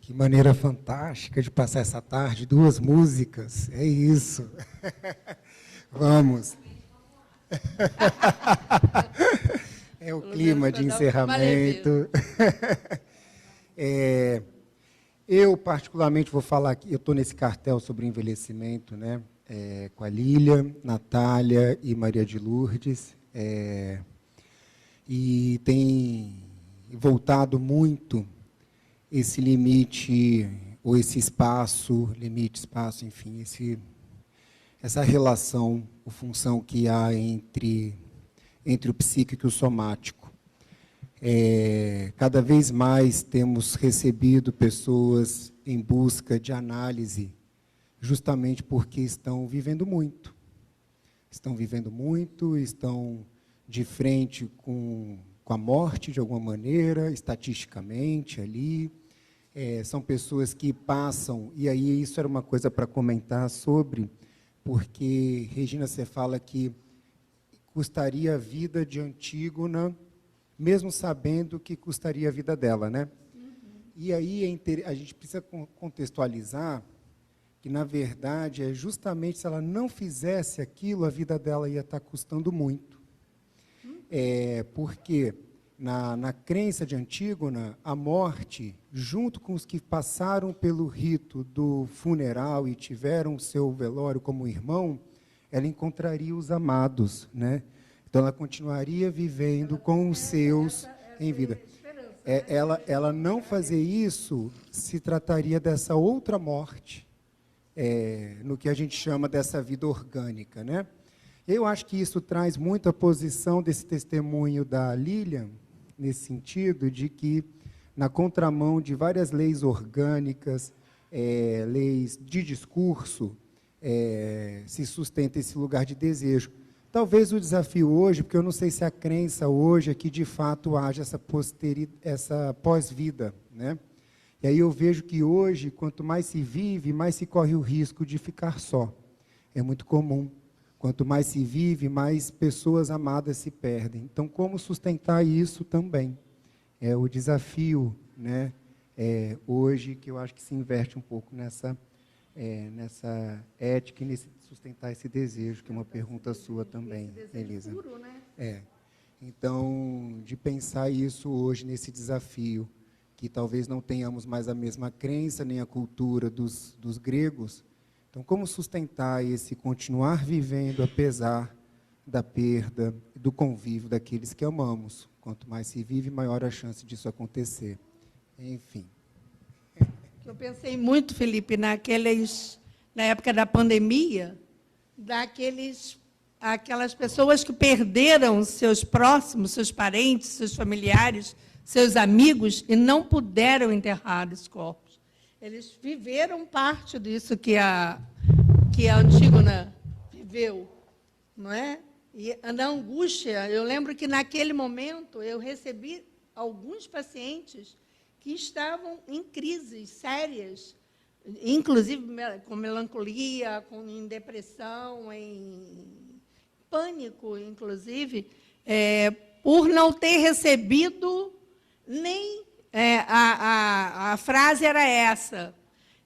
Que maneira fantástica de passar essa tarde, 2 músicas, é isso. Vamos. É o clima de encerramento. Eu, particularmente, vou falar aqui, eu estou nesse cartel sobre envelhecimento, né, com a Lília, Natália e Maria de Lourdes, e tem voltado muito esse limite, ou esse espaço, limite, espaço, enfim, essa relação, ou função que há entre o psíquico e o somático. Cada vez mais temos recebido pessoas em busca de análise, justamente porque estão vivendo muito. Estão vivendo muito, estão de frente com a morte, de alguma maneira, estatisticamente, ali. São pessoas que passam, e aí isso era uma coisa para comentar sobre, porque, Regina, você fala que custaria a vida de Antígona, mesmo sabendo que custaria a vida dela, né? Uhum. E aí a gente precisa contextualizar que, na verdade, justamente se ela não fizesse aquilo, a vida dela ia estar custando muito. Porque, na crença de Antígona, a morte, junto com os que passaram pelo rito do funeral e tiveram seu velório como irmão, ela encontraria os amados, né? Então, ela continuaria vivendo com os seus em vida. Ela não fazer isso, se trataria dessa outra morte, no que a gente chama dessa vida orgânica, né? Eu acho que isso traz muita posição desse testemunho da Lilian, nesse sentido de que, na contramão de várias leis orgânicas, leis de discurso, se sustenta esse lugar de desejo. Talvez o desafio hoje, porque eu não sei se a crença hoje é que, de fato, haja essa pós-vida, né? E aí eu vejo que hoje, quanto mais se vive, mais se corre o risco de ficar só. É muito comum. Quanto mais se vive, mais pessoas amadas se perdem. Então, como sustentar isso também? É o desafio, né, hoje, que eu acho que se inverte um pouco nessa ética e nesse sustentar esse desejo, que é uma pergunta sua também, Elisa. Puro, né? Então, de pensar isso hoje, nesse desafio, que talvez não tenhamos mais a mesma crença, nem a cultura dos gregos. Então, como sustentar esse continuar vivendo, apesar da perda, do convívio daqueles que amamos? Quanto mais se vive, maior a chance disso acontecer. Enfim. Eu pensei muito, Felipe, na época da pandemia, aquelas pessoas que perderam seus próximos, seus parentes, seus familiares, seus amigos, e não puderam enterrar os corpos. Eles viveram parte disso que a Antígona viveu, não é? E na angústia, eu lembro que, naquele momento, eu recebi alguns pacientes que estavam em crises sérias, inclusive com melancolia, em depressão, em pânico, inclusive, por não ter recebido nem... a frase era essa: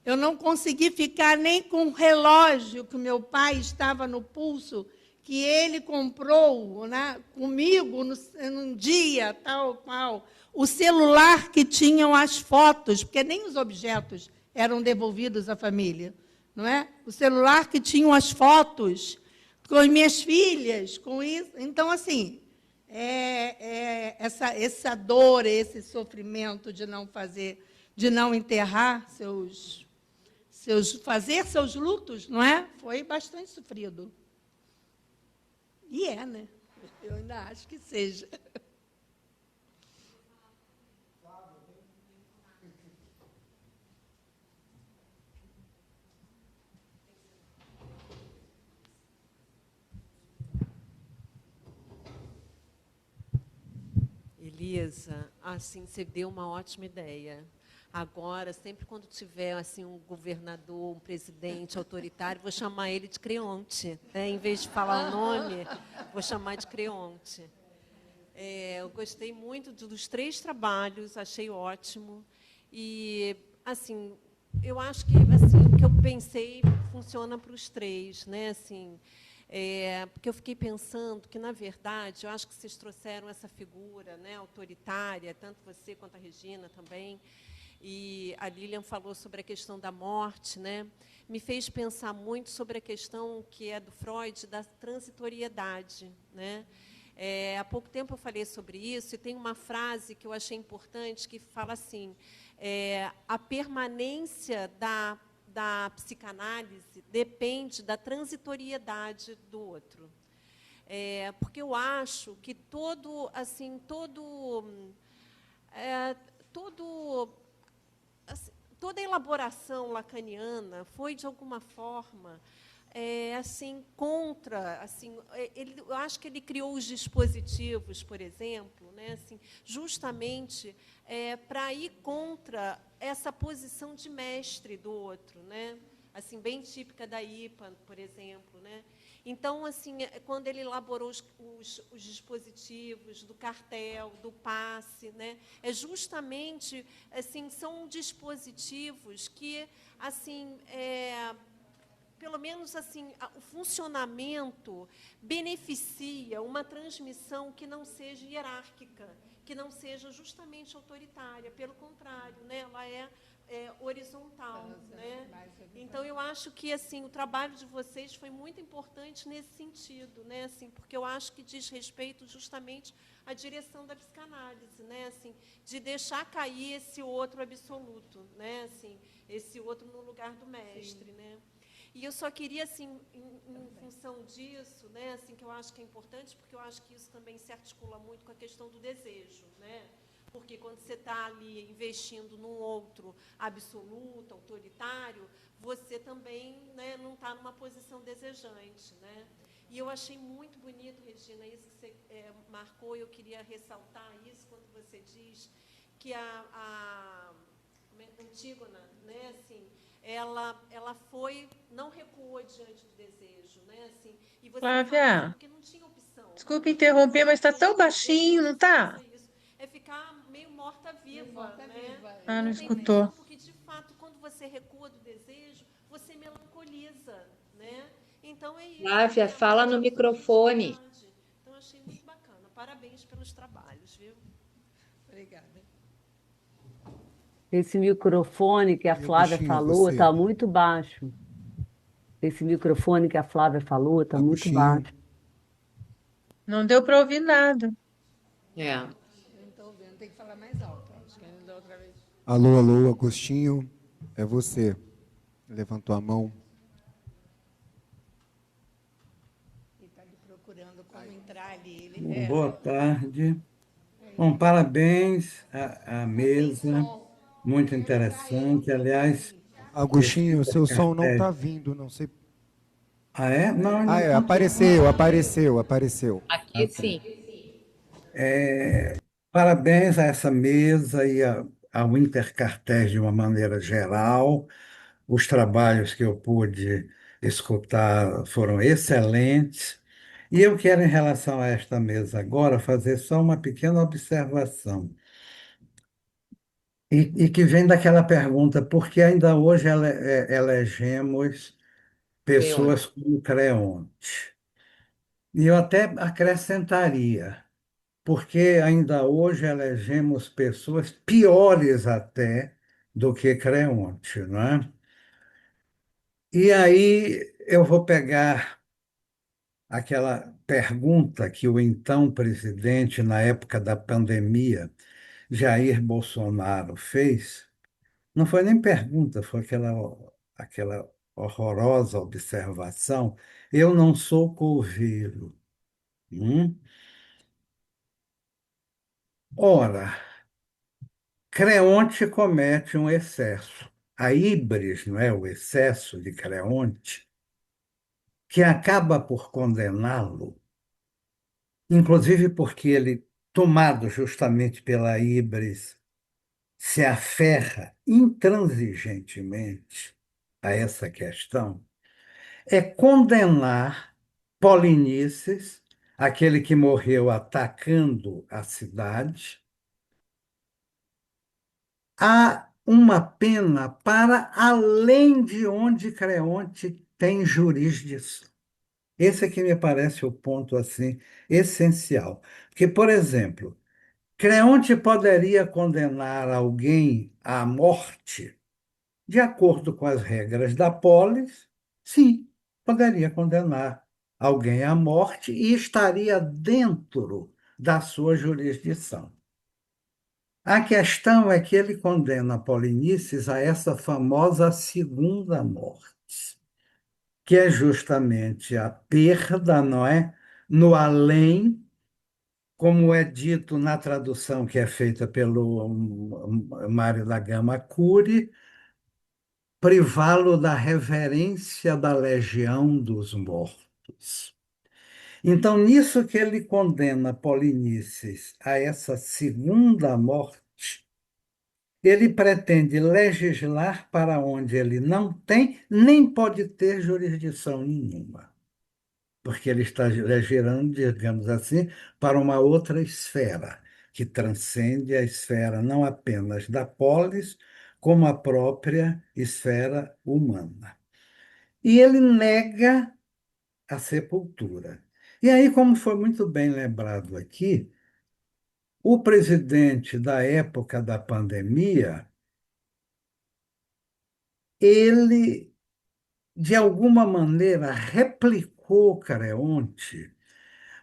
eu não consegui ficar nem com o relógio que meu pai estava no pulso, que ele comprou, né, comigo num dia tal qual, o celular que tinham as fotos, porque nem os objetos eram devolvidos à família, não é? O celular que tinham as fotos com as minhas filhas, com isso. Então, assim, essa dor, esse sofrimento de não fazer, de não enterrar fazer seus lutos, não é? Foi bastante sofrido. E né? Eu ainda acho que seja. Elisa, assim, você deu uma ótima ideia. Agora, sempre quando tiver assim, um governador, um presidente autoritário, vou chamar ele de Creonte. Em vez de falar o nome, vou chamar de Creonte. Eu gostei muito dos 3 trabalhos, achei ótimo. E assim, eu acho que assim, o que eu pensei funciona para os três, né? Assim, porque eu fiquei pensando que, na verdade, eu acho que vocês trouxeram essa figura, né, autoritária, tanto você quanto a Regina também, e a Lilian falou sobre a questão da morte, né? Me fez pensar muito sobre a questão que é do Freud, da transitoriedade, né? Há pouco tempo eu falei sobre isso, e tem uma frase que eu achei importante, que fala assim, a permanência da psicanálise depende da transitoriedade do outro. Porque eu acho que todo, assim, todo assim, toda a elaboração lacaniana foi, de alguma forma, assim, contra, assim, eu acho que ele criou os dispositivos, por exemplo, né, assim, justamente para ir contra essa posição de mestre do outro, né, assim, bem típica da IPA, por exemplo, né. Então, assim, quando ele elaborou os dispositivos do cartel, do passe, né, justamente, assim, são dispositivos que, assim, pelo menos assim, o funcionamento beneficia uma transmissão que não seja hierárquica, que não seja justamente autoritária, pelo contrário, né, ela é horizontal, né? Então eu acho que assim o trabalho de vocês foi muito importante nesse sentido, né? Assim, porque eu acho que diz respeito justamente à direção da psicanálise, né? Assim, de deixar cair esse outro absoluto, né? Assim, esse outro no lugar do mestre, né? E eu só queria, assim, em função disso, né, assim, que eu acho que é importante, porque eu acho que isso também se articula muito com a questão do desejo, né? Porque quando você está ali investindo num outro absoluto, autoritário, você também, né, não está numa posição desejante, né? E eu achei muito bonito, Regina, isso que você marcou, e eu queria ressaltar isso quando você diz que a Antígona, né, assim, ela foi, não recuou diante do desejo, né, assim, e você fala assim, Flávia, porque não tinha opção, desculpe interromper, mas está tão baixinho, não está? isso, é ficar meio morta-viva, né, Ah, não não tem escutou. opção, porque, de fato, quando você recua do desejo, você melancoliza, né, então é isso, Flávia, né, a fala morte no é microfone. absolutividade. Então, eu achei muito bacana, parabéns pelos trabalhos, viu? Obrigada. Esse microfone que a E Flávia Agostinho, falou você? está muito baixo. Esse microfone que a Flávia falou está muito Agostinho. baixo. Não deu para ouvir nada. É. Não estou ouvindo, tem que falar mais alto. Acho que da outra vez. Alô, alô, Agostinho. É você. Levantou a mão. Ele está ali procurando como entrar ali. Ele, Bom, boa tarde. Bom, parabéns à sem mesa, som. muito Ele saiu interessante. Aliás, esse Agostinho, seu som não está cartaz. vindo, não sei. Ah, é? Não, Ah, ainda é, continua. apareceu. Aqui sim. Parabéns a essa mesa e ao Intercartés de uma maneira geral. Os trabalhos que eu pude escutar foram excelentes. E eu quero, em relação a esta mesa agora, fazer só uma pequena observação. E que vem daquela pergunta, por que ainda hoje elegemos Creon. pessoas como Creonte? E eu até acrescentaria, porque ainda hoje elegemos pessoas piores até do que Creonte, não é? E aí eu vou pegar aquela pergunta que o então presidente, na época da pandemia, Jair Bolsonaro, fez. Não foi nem pergunta, foi aquela horrorosa observação. Eu não sou coveiro. Hum? Ora, Creonte comete um excesso. A híbris, não é? O excesso de Creonte, que acaba por condená-lo, inclusive porque ele, tomado justamente pela híbris, se aferra intransigentemente a essa questão, é condenar Polinices, aquele que morreu atacando a cidade, a uma pena para além de onde Creonte tem jurisdição. Esse aqui me parece o ponto assim essencial. Porque, por exemplo, Creonte poderia condenar alguém à morte de acordo com as regras da polis, sim, poderia condenar alguém à morte e estaria dentro da sua jurisdição. A questão é que ele condena Polinices a essa famosa segunda morte, que é justamente a perda, não é? No além, como é dito na tradução que é feita pelo Mário da Gama Cury, privá-lo da reverência da legião dos mortos. Então, nisso que ele condena Polinices a essa segunda morte, ele pretende legislar para onde ele não tem, nem pode ter jurisdição nenhuma, porque ele está legislando, digamos assim, para uma outra esfera, que transcende a esfera não apenas da polis, como a própria esfera humana. E ele nega a sepultura. E aí, como foi muito bem lembrado aqui, o presidente da época da pandemia, ele, de alguma maneira, replicou Creonte,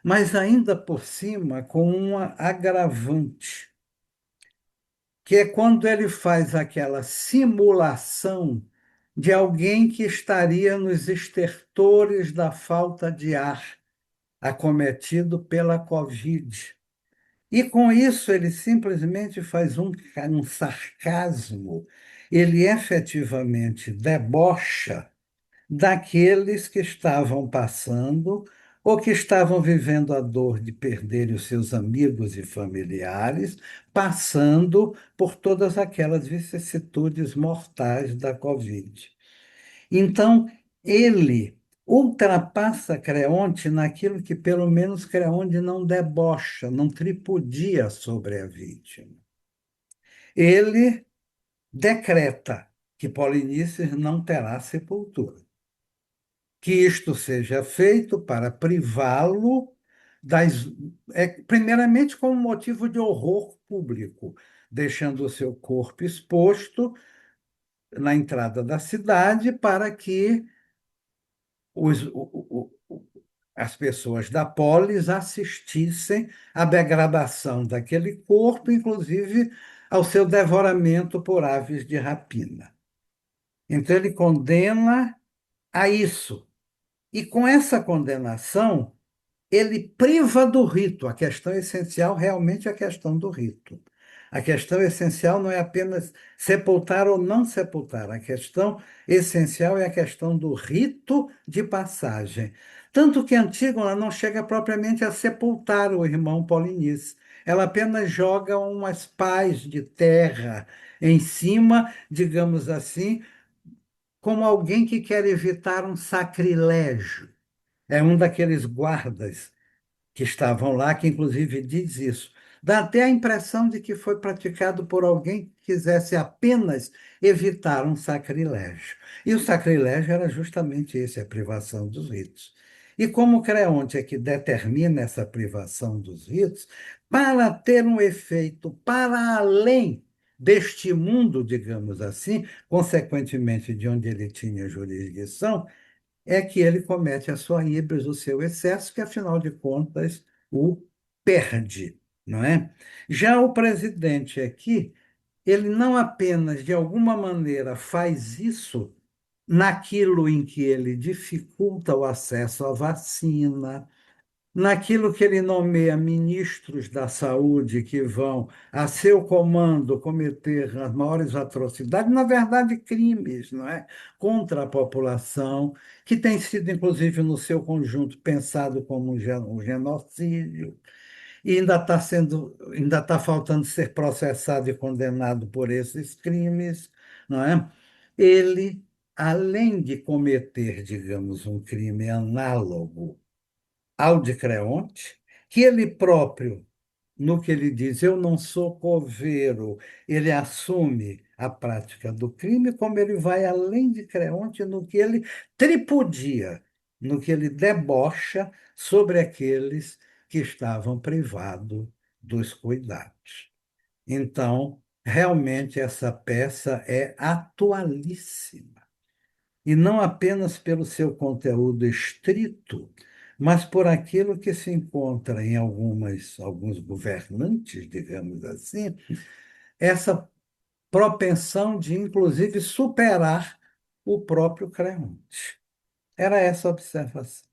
mas ainda por cima com uma agravante, que é quando ele faz aquela simulação de alguém que estaria nos estertores da falta de ar acometido pela Covid. E com isso ele simplesmente faz um sarcasmo, ele efetivamente debocha daqueles que estavam passando ou que estavam vivendo a dor de perderem os seus amigos e familiares, passando por todas aquelas vicissitudes mortais da Covid. Então, ele ultrapassa Creonte naquilo que, pelo menos, Creonte não debocha, não tripudia sobre a vítima. Ele decreta que Polinices não terá sepultura, que isto seja feito para privá-lo das, primeiramente como motivo de horror público, deixando o seu corpo exposto na entrada da cidade para que os, as pessoas da polis assistissem à degradação daquele corpo, inclusive ao seu devoramento por aves de rapina. Então, ele condena a isso. E com essa condenação, ele priva do rito. A questão essencial realmente é a questão do rito. A questão essencial não é apenas sepultar ou não sepultar. A questão essencial é a questão do rito de passagem. Tanto que Antígona não chega propriamente a sepultar o irmão Polinices. Ela apenas joga umas pás de terra em cima, digamos assim, como alguém que quer evitar um sacrilégio. É um daqueles guardas que estavam lá, que inclusive diz isso. Dá até a impressão de que foi praticado por alguém que quisesse apenas evitar um sacrilégio. E o sacrilégio era justamente esse, a privação dos ritos. E como Creonte é que determina essa privação dos ritos, para ter um efeito para além deste mundo, digamos assim, consequentemente de onde ele tinha jurisdição, é que ele comete a sua híbris, o seu excesso, que afinal de contas o perde, não é? Já o presidente aqui, ele não apenas de alguma maneira faz isso naquilo em que ele dificulta o acesso à vacina, naquilo que ele nomeia ministros da saúde que vão, a seu comando, cometer as maiores atrocidades, na verdade, crimes, não é? Contra a população, que tem sido, inclusive, no seu conjunto, pensado como um genocídio, e ainda está faltando ser processado e condenado por esses crimes, não é? Ele, além de cometer, digamos, um crime análogo ao de Creonte, que ele próprio no que ele diz, eu não sou coveiro, ele assume a prática do crime, como ele vai além de Creonte no que ele tripudia, no que ele debocha sobre aqueles que estavam privados dos cuidados. Então, realmente, essa peça é atualíssima. E não apenas pelo seu conteúdo estrito, mas por aquilo que se encontra em alguns governantes, digamos assim, essa propensão de, inclusive, superar o próprio Creonte. Era essa a observação.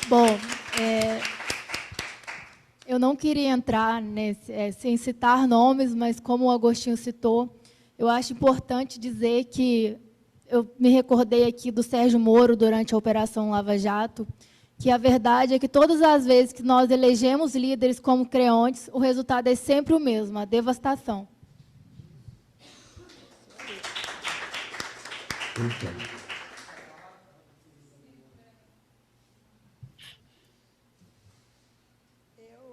Bom, eu não queria entrar sem citar nomes, mas como o Agostinho citou, eu acho importante dizer que eu me recordei aqui do Sérgio Moro durante a Operação Lava Jato, que a verdade é que todas as vezes que nós elegemos líderes como Creontes, o resultado é sempre o mesmo, a devastação.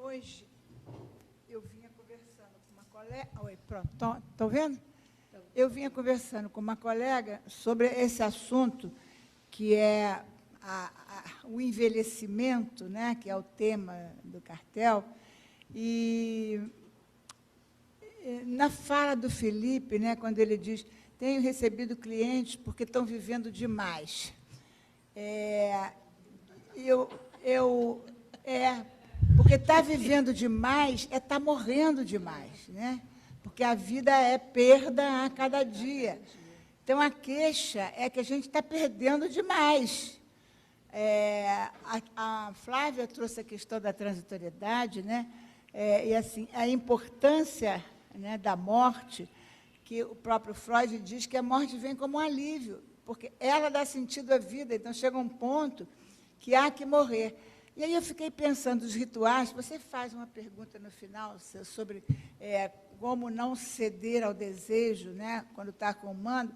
Hoje, eu vinha conversando com uma colega... Oi, pronto, estão vendo? Eu vinha conversando com uma colega sobre esse assunto, que é o envelhecimento, né, que é o tema do cartel, e na fala do Felipe, né, quando ele diz, tenho recebido clientes porque estão vivendo demais. Porque estar vivendo demais é estar morrendo demais, né? Porque a vida é perda a cada dia. Então, a queixa é que a gente está perdendo demais. A Flávia trouxe a questão da transitoriedade, né? E assim, a importância, né, da morte, que o próprio Freud diz que a morte vem como um alívio, porque ela dá sentido à vida, então chega um ponto que há que morrer. E aí eu fiquei pensando os rituais, você faz uma pergunta no final sobre como não ceder ao desejo, né, quando está acalmando.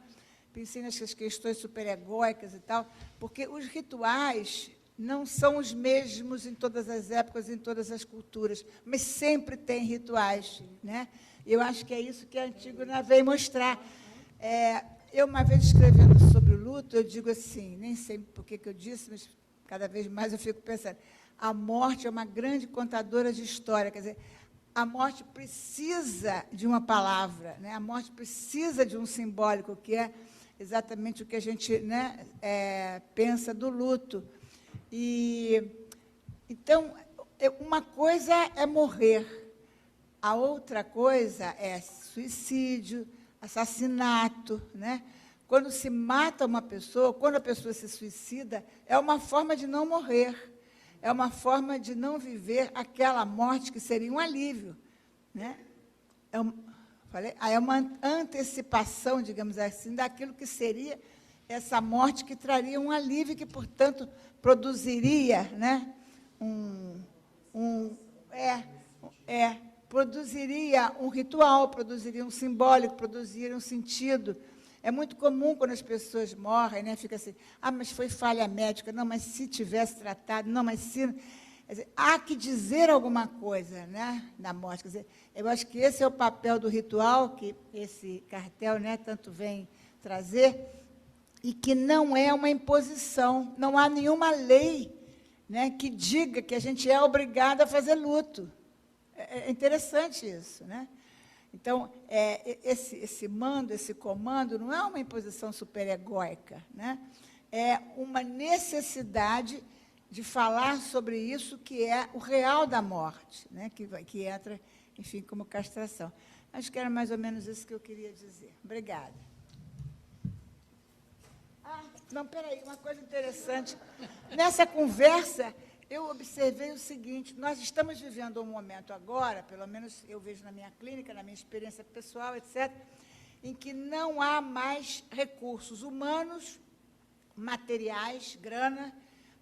Pensei nessas questões superegóicas e tal, porque os rituais não são os mesmos em todas as épocas, em todas as culturas, mas sempre tem rituais, né? Eu acho que é isso que a Antígona veio mostrar. Eu, uma vez escrevendo sobre o luto, eu digo assim, nem sei por que eu disse, mas cada vez mais eu fico pensando, a morte é uma grande contadora de história, quer dizer, a morte precisa de uma palavra, né? A morte precisa de um simbólico, que é exatamente o que a gente, né, pensa do luto. Então, uma coisa é morrer, a outra coisa é suicídio, assassinato, né? Quando se mata uma pessoa, quando a pessoa se suicida, é uma forma de não morrer, é uma forma de não viver aquela morte que seria um alívio, né? É uma antecipação, digamos assim, daquilo que seria essa morte que traria um alívio, que, portanto, produziria, né, produziria um ritual, produziria um simbólico, produziria um sentido. É muito comum quando as pessoas morrem, né, fica assim, mas foi falha médica, não, mas se tivesse tratado, não, mas se... Quer dizer, há que dizer alguma coisa, né, na morte. Quer dizer, eu acho que esse é o papel do ritual, que esse cartel, né, tanto vem trazer, e que não é uma imposição, não há nenhuma lei, né, que diga que a gente é obrigado a fazer luto. É interessante isso, né? Então, esse mando, esse comando, não é uma imposição superegóica, né? É uma necessidade de falar sobre isso, que é o real da morte, né? Que entra, enfim, como castração. Acho que era mais ou menos isso que eu queria dizer. Obrigada. Não, peraí, uma coisa interessante. Nessa conversa, eu observei o seguinte, nós estamos vivendo um momento agora, pelo menos eu vejo na minha clínica, na minha experiência pessoal, etc., em que não há mais recursos humanos, materiais, grana,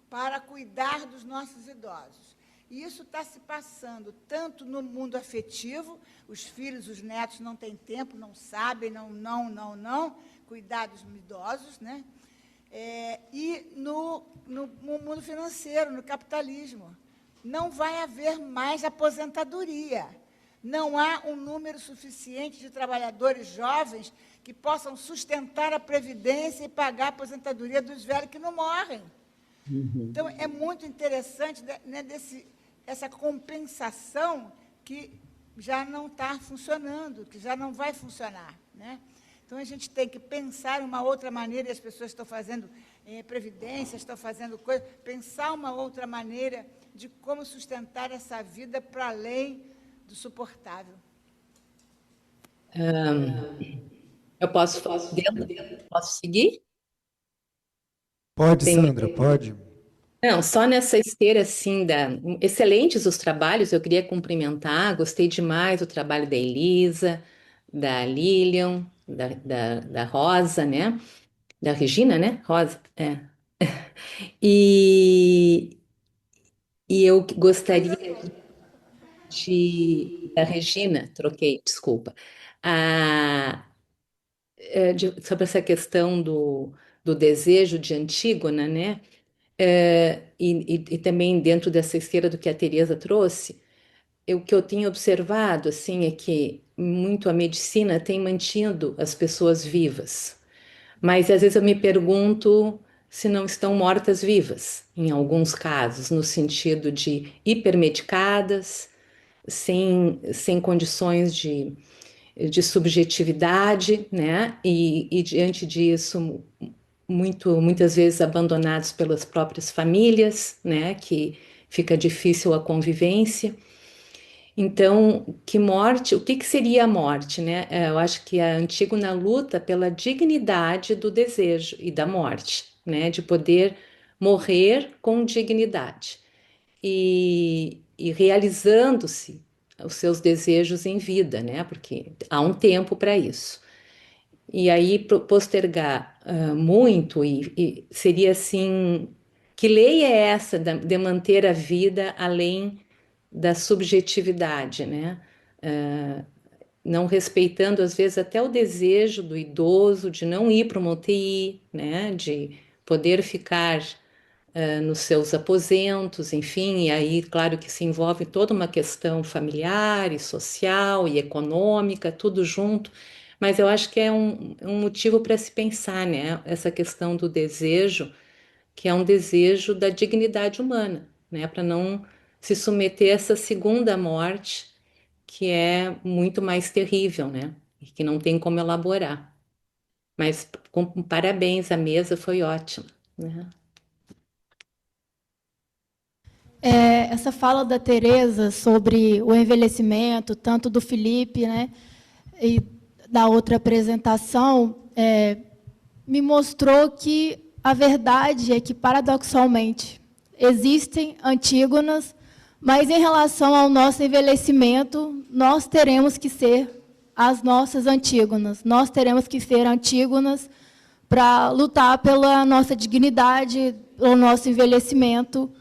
para cuidar dos nossos idosos. E isso está se passando tanto no mundo afetivo, os filhos, os netos não têm tempo, não sabem, não, cuidar dos idosos, né? e no mundo financeiro, no capitalismo. Não vai haver mais aposentadoria. Não há um número suficiente de trabalhadores jovens que possam sustentar a previdência e pagar a aposentadoria dos velhos que não morrem. Então, é muito interessante, né, essa compensação que já não está funcionando, que já não vai funcionar, né? Então, a gente tem que pensar uma outra maneira, e as pessoas estão fazendo previdência, estão fazendo coisas, pensar uma outra maneira de como sustentar essa vida para além do suportável. Eu posso seguir? Pode, Tem- Sandra, pode. Não, só nessa esteira, assim, excelentes os trabalhos, eu queria cumprimentar, gostei demais do trabalho da Elisa, da Lilian, da Rosa, né? Da Regina, né? Rosa, é. E, e eu gostaria da Regina, troquei, desculpa, a, sobre essa questão do desejo de Antígona, né? E também dentro dessa esteira do que a Teresa trouxe, o que eu tenho observado assim é que muito a medicina tem mantido as pessoas vivas, mas às vezes eu me pergunto se não estão mortas-vivas, em alguns casos, no sentido de hipermedicadas, sem condições de subjetividade, né? E diante disso, muitas vezes abandonados pelas próprias famílias, né? Que fica difícil a convivência. Então, o que que seria a morte, né? Eu acho que a Antígona luta pela dignidade do desejo e da morte, né? De poder morrer com dignidade e realizando-se os seus desejos em vida, né? Porque há um tempo para isso. E aí postergar muito e seria assim, que lei é essa de manter a vida além da subjetividade, né? Não respeitando às vezes até o desejo do idoso de não ir para uma UTI, né? De poder ficar nos seus aposentos, enfim, e aí, claro que se envolve toda uma questão familiar e social e econômica, tudo junto, mas eu acho que é um motivo para se pensar, né? Essa questão do desejo, que é um desejo da dignidade humana, né? Para não se submeter a essa segunda morte, que é muito mais terrível, né? E que não tem como elaborar. Mas parabéns, a mesa foi ótima, né? Essa fala da Teresa sobre o envelhecimento, tanto do Felipe, né, e da outra apresentação, me mostrou que a verdade é que, paradoxalmente, existem Antígonas, mas, em relação ao nosso envelhecimento, nós teremos que ser as nossas Antígonas. Nós teremos que ser Antígonas para lutar pela nossa dignidade, pelo nosso envelhecimento,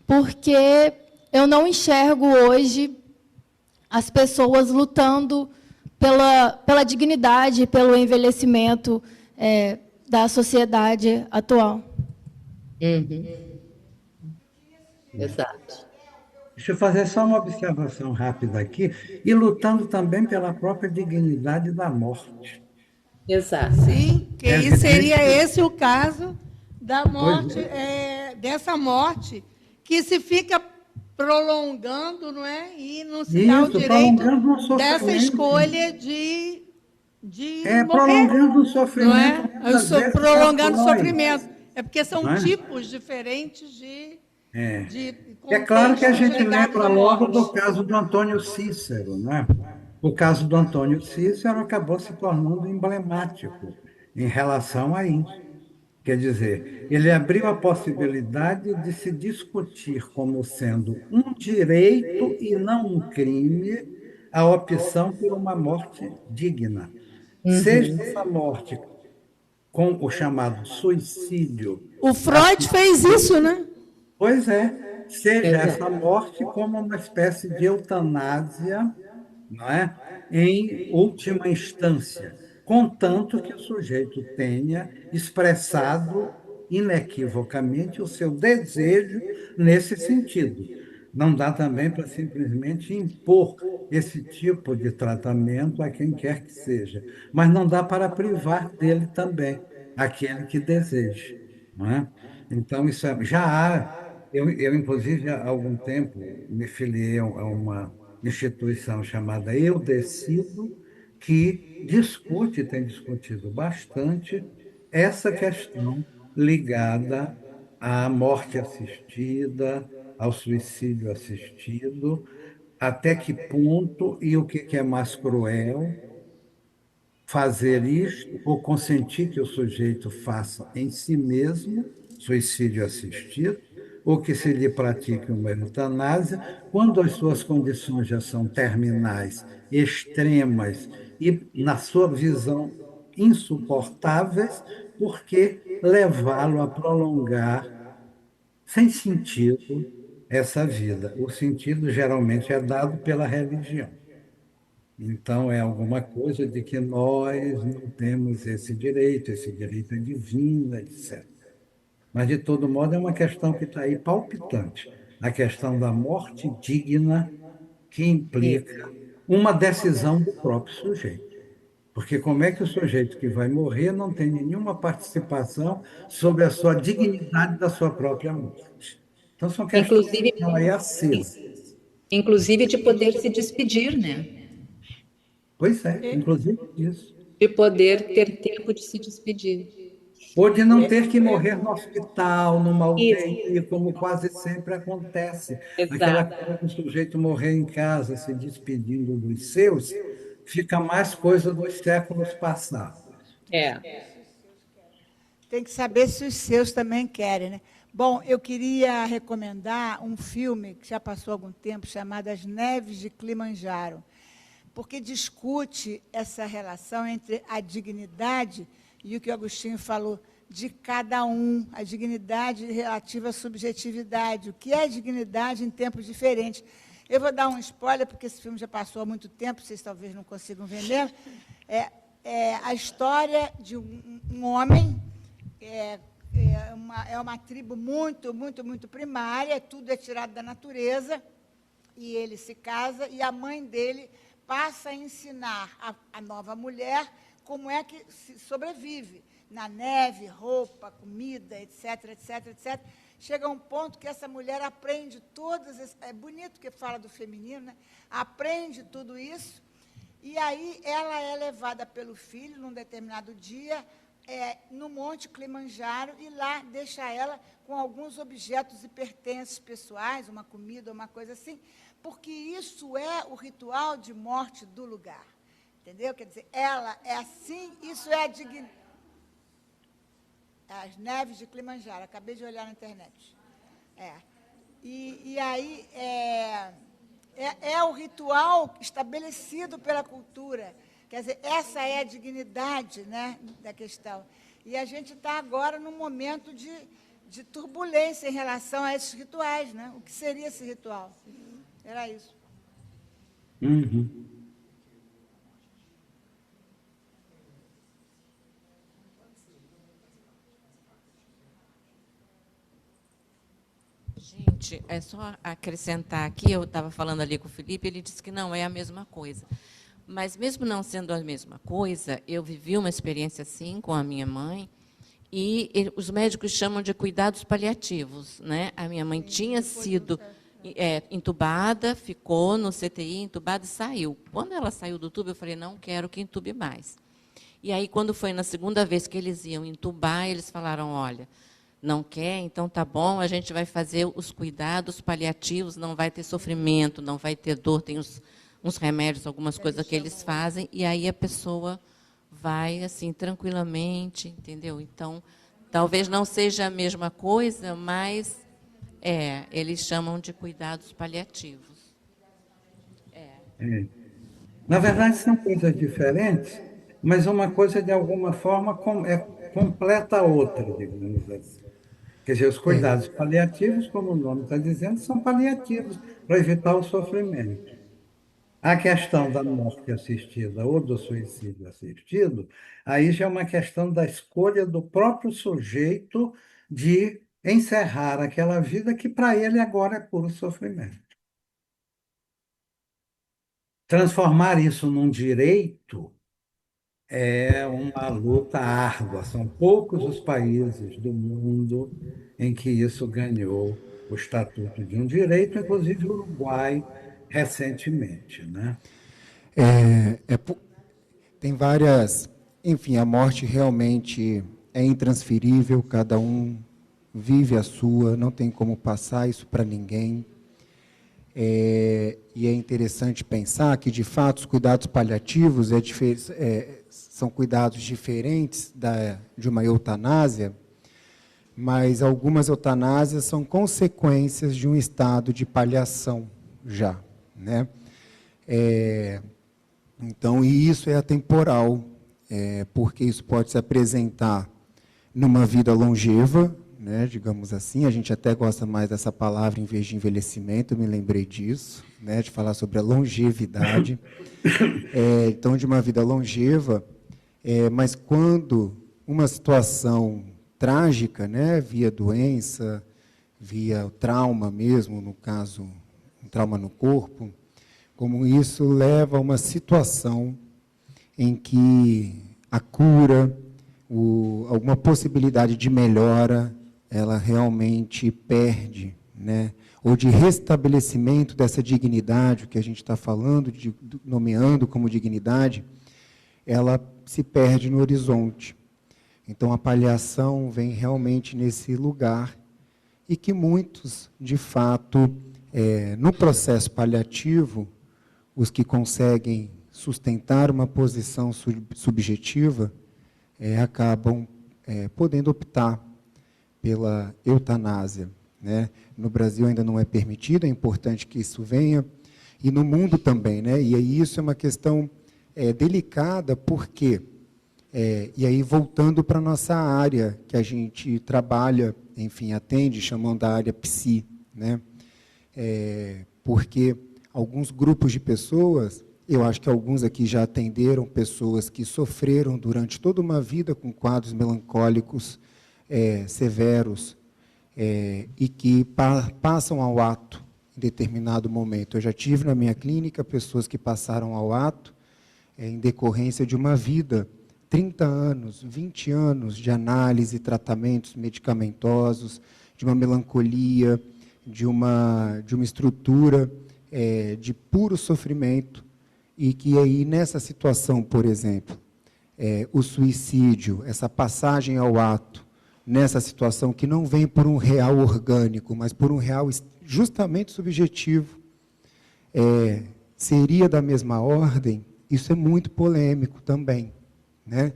porque eu não enxergo hoje as pessoas lutando pela dignidade, pelo envelhecimento da sociedade atual. Exato. Deixa eu fazer só uma observação rápida aqui, e lutando também pela própria dignidade da morte. Exato. Sim, que É aí evidente seria que- esse o caso da morte, Pois dessa morte, que se fica prolongando, não é? E não se dá o Isso, direito prolongando o dessa sofrimento. escolha de morrer, Prolongando o não sofrimento, é? muitas vezes Prolongando o constrói, sofrimento. É porque são não é? tipos diferentes de É claro que a contextos gente ligados lembra à logo morte. do caso do Antônio Cícero, né? O caso do Antônio Cícero acabou se tornando emblemático em relação a isso. Quer dizer, ele abriu a possibilidade de se discutir como sendo um direito e não um crime a opção por uma morte digna. Seja essa morte com o chamado suicídio. O Freud fez isso, né? Pois é, seja essa morte como uma espécie de eutanásia, não é? Em última instância, contanto que o sujeito tenha expressado inequivocamente o seu desejo nesse sentido. Não dá também para simplesmente impor esse tipo de tratamento a quem quer que seja, mas não dá para privar dele também aquele que deseja, não é? Então, já há. Inclusive, há algum tempo, me filiei a uma instituição chamada Eu Decido, que discute, tem discutido bastante, essa questão ligada à morte assistida, ao suicídio assistido, até que ponto e o que é mais cruel, fazer isto ou consentir que o sujeito faça em si mesmo suicídio assistido, ou que se lhe pratique uma eutanásia, quando as suas condições já são terminais, extremas e, na sua visão, insuportáveis, porque levá-lo a prolongar sem sentido essa vida. O sentido geralmente é dado pela religião. Então, é alguma coisa de que nós não temos esse direito é divino, etc. Mas, de todo modo, é uma questão que está aí palpitante. A questão da morte digna, que implica uma decisão do próprio sujeito. Porque como é que o sujeito que vai morrer não tem nenhuma participação sobre a sua dignidade da sua própria morte? Então, são questões que Inclusive, estão aí acesas. inclusive de poder se despedir, né? Pois é, inclusive isso. De poder ter tempo de se despedir. Ou de não ter que morrer no hospital, numa Isso, UTI, como quase sempre acontece. Aquela exato. coisa do sujeito morrer em casa, se despedindo dos seus, fica mais coisa dos séculos passados. É. Tem que saber se os seus também querem, né? Bom, eu queria recomendar um filme que já passou algum tempo, chamado As Neves de Kilimanjaro, porque discute essa relação entre a dignidade e o que o Agostinho falou, de cada um, a dignidade relativa à subjetividade, o que é dignidade em tempos diferentes. Eu vou dar um spoiler, porque esse filme já passou há muito tempo, vocês talvez não consigam ver mesmo. É a história de um homem, é uma tribo muito, muito, muito primária, tudo é tirado da natureza, e ele se casa, e a mãe dele passa a ensinar a nova mulher como é que se sobrevive na neve, roupa, comida, etc, etc, etc. Chega um ponto que essa mulher aprende todas... É bonito que fala do feminino, né? Aprende tudo isso, e aí ela é levada pelo filho, num determinado dia, no Monte Kilimanjaro, e lá deixa ela com alguns objetos e pertences pessoais, uma comida, uma coisa assim, porque isso é o ritual de morte do lugar. Entendeu? Quer dizer, ela é assim, isso é a dignidade. As Neves de Kilimanjaro, acabei de olhar na internet. E aí é o ritual estabelecido pela cultura. Quer dizer, essa é a dignidade, né, da questão. E a gente está agora num momento de turbulência em relação a esses rituais, né? O que seria esse ritual? Era isso. Uhum. Gente, é só acrescentar aqui, eu estava falando ali com o Felipe, ele disse que não é a mesma coisa. Mas, mesmo não sendo a mesma coisa, eu vivi uma experiência assim com a minha mãe, e os médicos chamam de cuidados paliativos, né? A minha mãe tinha sido entubada, ficou no CTI, entubada e saiu. Quando ela saiu do tubo, eu falei, não quero que entube mais. E aí, quando foi na segunda vez que eles iam entubar, eles falaram, olha, não quer, então tá bom, a gente vai fazer os cuidados paliativos, não vai ter sofrimento, não vai ter dor, tem uns remédios, algumas coisas que eles fazem, e aí a pessoa vai assim tranquilamente, entendeu? Então, talvez não seja a mesma coisa, mas eles chamam de cuidados paliativos. Na verdade, são coisas diferentes, mas uma coisa, de alguma forma, completa a outra, digamos assim. Quer dizer, os cuidados paliativos, como o nome está dizendo, são paliativos para evitar o sofrimento. A questão da morte assistida ou do suicídio assistido, aí já é uma questão da escolha do próprio sujeito de encerrar aquela vida que para ele agora é puro sofrimento. Transformar isso num direito é uma luta árdua. São poucos os países do mundo em que isso ganhou o estatuto de um direito, inclusive o Uruguai recentemente, né? Tem várias. Enfim, a morte realmente é intransferível, cada um vive a sua, não tem como passar isso para ninguém. E é interessante pensar que, de fato, os cuidados paliativos são cuidados diferentes de uma eutanásia, mas algumas eutanásias são consequências de um estado de paliação já, né? Então, e isso é atemporal, porque isso pode se apresentar numa vida longeva, né, digamos assim. A gente até gosta mais dessa palavra em vez de envelhecimento, eu me lembrei disso, né, de falar sobre a longevidade. Então, de uma vida longeva, mas quando uma situação trágica, né, via doença, via trauma mesmo, no caso, um trauma no corpo, como isso leva a uma situação em que a cura, alguma possibilidade de melhora, ela realmente perde, né? Ou de restabelecimento dessa dignidade, o que a gente está falando, nomeando como dignidade, ela se perde no horizonte. Então, a paliação vem realmente nesse lugar, e que muitos, de fato, no processo paliativo, os que conseguem sustentar uma posição subjetiva, acabam podendo optar pela eutanásia, né? No Brasil ainda não é permitido, é importante que isso venha, e no mundo também, né? E aí isso é uma questão delicada, porque, e aí voltando para a nossa área, que a gente trabalha, enfim, atende, chamando da área psi, né? Porque alguns grupos de pessoas, eu acho que alguns aqui já atenderam pessoas que sofreram durante toda uma vida com quadros melancólicos severos, e que passam ao ato em determinado momento. Eu já tive na minha clínica pessoas que passaram ao ato em decorrência de uma vida, 30 anos, 20 anos de análise, tratamentos medicamentosos, de uma melancolia, de uma estrutura de puro sofrimento, e que aí, nessa situação, por exemplo, o suicídio, essa passagem ao ato, nessa situação que não vem por um real orgânico, mas por um real justamente subjetivo, seria da mesma ordem. Isso é muito polêmico também, né?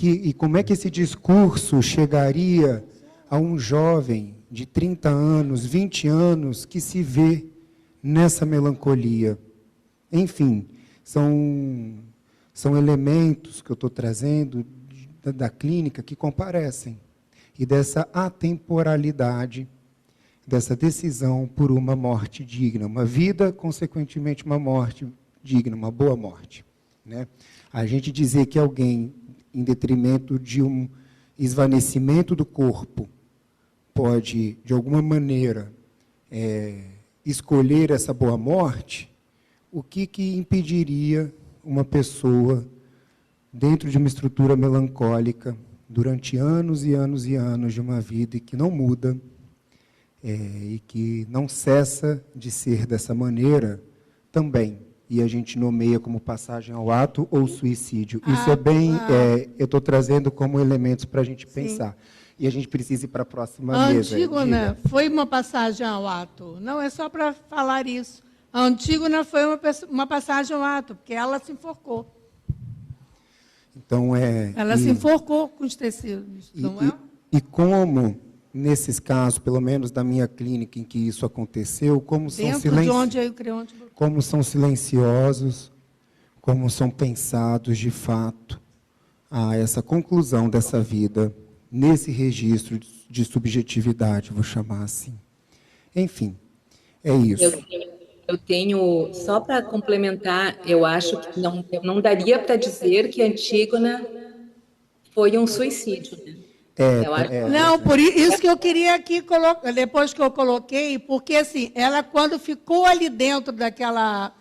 E como é que esse discurso chegaria a um jovem de 30 anos, 20 anos, que se vê nessa melancolia? Enfim, são elementos que eu estou trazendo da clínica que comparecem, e dessa atemporalidade, dessa decisão por uma morte digna, uma vida, consequentemente, uma morte digna, uma boa morte, né? A gente dizer que alguém, em detrimento de um esvanecimento do corpo, pode, de alguma maneira, escolher essa boa morte, o que impediria uma pessoa, dentro de uma estrutura melancólica, durante anos e anos e anos de uma vida e que não muda, e que não cessa de ser dessa maneira também, e a gente nomeia como passagem ao ato ou suicídio. Isso é bem, eu estou trazendo como elementos para a gente pensar. E a gente precisa ir para a próxima mesa. A Antígona foi uma passagem ao ato. Não é só para falar isso. A Antígona foi uma passagem ao ato, porque ela se enforcou. Então, ela se enforcou com os tecidos, não é? E como, nesses casos, pelo menos da minha clínica em que isso aconteceu, como são silenciosos, como são pensados, de fato, a essa conclusão dessa vida, nesse registro de subjetividade, vou chamar assim. Enfim, é isso. Eu tenho, só para complementar, eu acho que não daria para dizer que Antígona foi um suicídio, né? Eu acho Não, por isso que eu queria aqui colocar, depois que eu coloquei, porque assim, ela quando ficou ali dentro daquela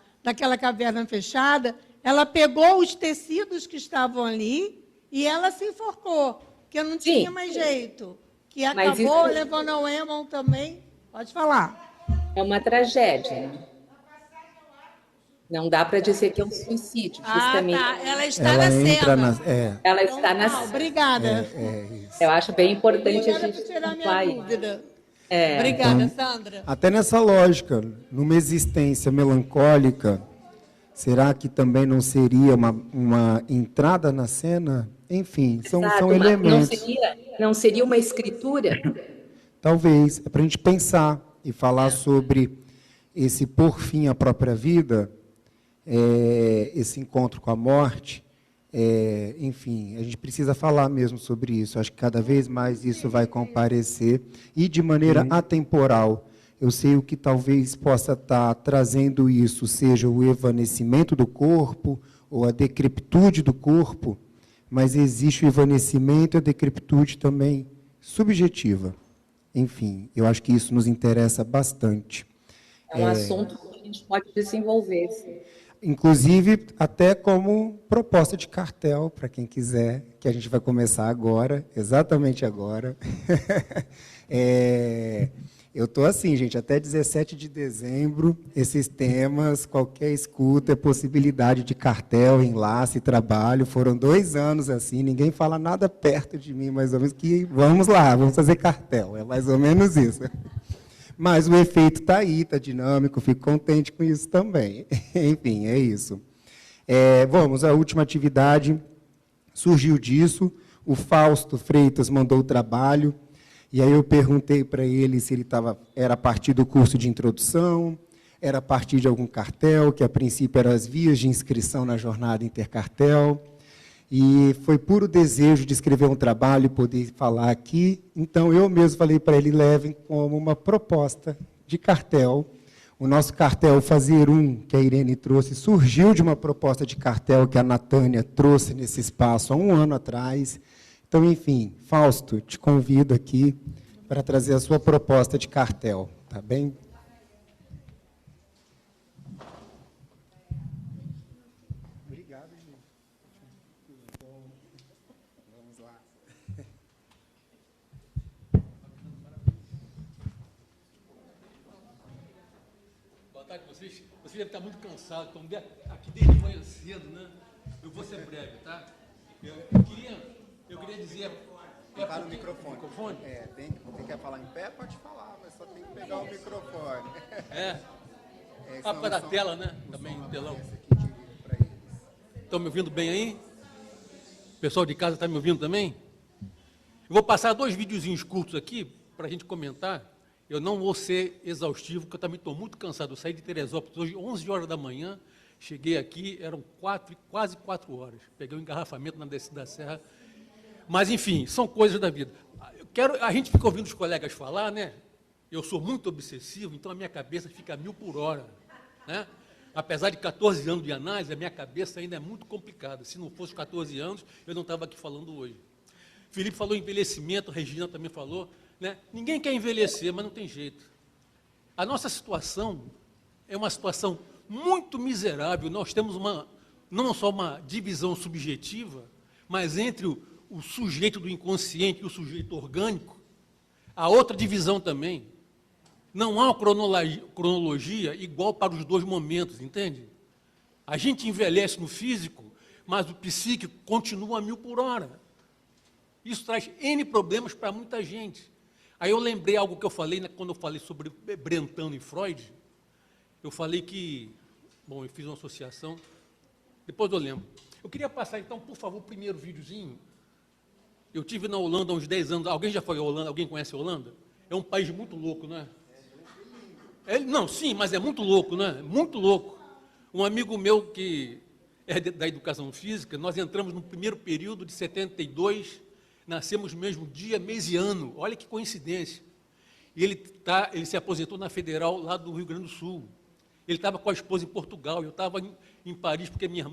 caverna fechada, ela pegou os tecidos que estavam ali e ela se enforcou, porque não tinha mais jeito. Que Mas acabou isso- levando ao Emon também. Pode falar. é uma tragédia, né? Não dá para dizer que é um suicídio, justamente. Ah, tá. Ela está Ela na entra cena. na. É, Ela está na. Ah, obrigada. isso. Eu acho bem importante a Obrigada gente por tirar pontuar minha isso. dúvida. É. Obrigada, Sandra. Até nessa lógica, numa existência melancólica, será que também não seria uma entrada na cena? Enfim, são Exato, mas elementos. não seria uma escritura? Talvez, é para a gente pensar e falar sobre esse por fim à própria vida, esse encontro com a morte. Enfim, a gente precisa falar mesmo sobre isso. Acho que cada vez mais isso vai comparecer e de maneira atemporal. Eu sei o que talvez possa estar trazendo isso, seja o evanecimento do corpo ou a decrepitude do corpo, mas existe o evanecimento e a decrepitude também subjetiva. Enfim, eu acho que isso nos interessa bastante. É um assunto que a gente pode desenvolver. Inclusive, até como proposta de cartel, para quem quiser, que a gente vai começar agora, exatamente agora. Eu estou assim, gente, até 17 de dezembro, esses temas, qualquer escuta, é possibilidade de cartel, enlace, trabalho. Foram 2 anos assim, ninguém fala nada perto de mim, mais ou menos, que vamos lá, vamos fazer cartel. É mais ou menos isso. Mas o efeito está aí, está dinâmico, fico contente com isso também. Enfim, é isso. Vamos, a última atividade surgiu disso. O Fausto Freitas mandou o trabalho, e aí eu perguntei para ele se ele era a partir do curso de introdução, era a partir de algum cartel, que a princípio eram as vias de inscrição na jornada intercartel. E foi puro desejo de escrever um trabalho e poder falar aqui. Então, eu mesmo falei para ele, levem como uma proposta de cartel. O nosso cartel Fazer que a Irene trouxe, surgiu de uma proposta de cartel que a Natânia trouxe nesse espaço há 1 ano atrás. Então, enfim, Fausto, te convido aqui para trazer a sua proposta de cartel, tá bem? Vocês devem estar muito cansados, estão aqui desde de manhã cedo, né? Eu vou ser breve, tá? Eu queria dizer... Pegar no microfone. Quem quer falar em pé, pode falar, mas só tem que pegar o microfone. Por causa da tela, né? Também, o telão. Estão me ouvindo bem aí? O pessoal de casa está me ouvindo também? Eu vou passar 2 videozinhos curtos aqui, para a gente comentar. Eu não vou ser exaustivo, porque eu também estou muito cansado. Eu saí de Teresópolis hoje, 11 horas da manhã, cheguei aqui, eram quase 4 horas. Peguei um engarrafamento na descida da serra. Mas, enfim, são coisas da vida. A gente fica ouvindo os colegas falar, né? Eu sou muito obsessivo, então a minha cabeça fica a 1000 por hora. Né? Apesar de 14 anos de análise, a minha cabeça ainda é muito complicada. Se não fosse 14 anos, eu não estava aqui falando hoje. Felipe falou em envelhecimento, Regina também falou. Né? Ninguém quer envelhecer, mas não tem jeito. A nossa situação é uma situação muito miserável. Nós temos não só uma divisão subjetiva, mas entre o sujeito do inconsciente e o sujeito orgânico, há outra divisão também. Não há uma cronologia igual para os 2 momentos, entende? A gente envelhece no físico, mas o psíquico continua a 1000 por hora. Isso traz N problemas para muita gente. Aí eu lembrei algo que eu falei, né, quando eu falei sobre Brentano e Freud. Eu falei que... Bom, eu fiz uma associação. Depois eu lembro. Eu queria passar, então, por favor, o primeiro videozinho. Eu estive na Holanda há uns 10 anos. Alguém já foi à Holanda? Alguém conhece a Holanda? É um país muito louco, né? Não, sim, mas é muito louco, né? Muito louco. Um amigo meu que é da educação física, nós entramos no primeiro período de 72, nascemos no mesmo dia, mês e ano. Olha que coincidência. E ele se aposentou na Federal, lá do Rio Grande do Sul. Ele estava com a esposa em Portugal, eu estava em Paris, porque minha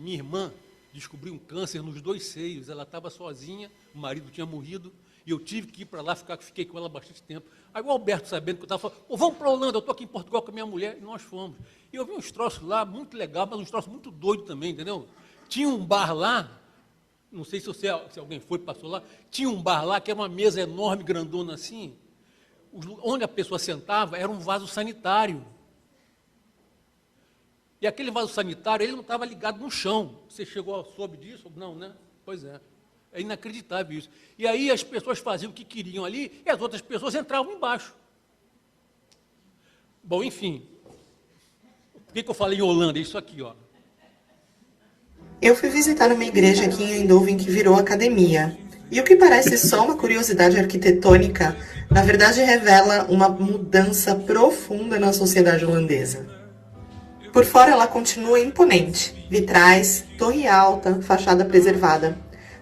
irmã, descobriu um câncer nos 2 seios. Ela estava sozinha, o marido tinha morrido, e eu tive que ir para lá, fiquei com ela bastante tempo. Aí o Alberto, sabendo que eu estava falando, pô, vamos para a Holanda, eu estou aqui em Portugal com a minha mulher, e nós fomos. E eu vi uns troços lá, muito legal, mas uns troços muito doidos também, entendeu? Tinha um bar lá, não sei se alguém foi, passou lá, tinha um bar lá, que era uma mesa enorme, grandona assim, onde a pessoa sentava era um vaso sanitário. E aquele vaso sanitário, ele não estava ligado no chão. Você soube disso? Não, né? Pois é. É inacreditável isso. E aí as pessoas faziam o que queriam ali e as outras pessoas entravam embaixo. Bom, enfim. Por que eu falei em Holanda? É isso aqui, ó. Eu fui visitar uma igreja aqui em Eindhoven que virou academia. E o que parece só uma curiosidade arquitetônica, na verdade revela uma mudança profunda na sociedade holandesa. Por fora ela continua imponente, vitrais, torre alta, fachada preservada.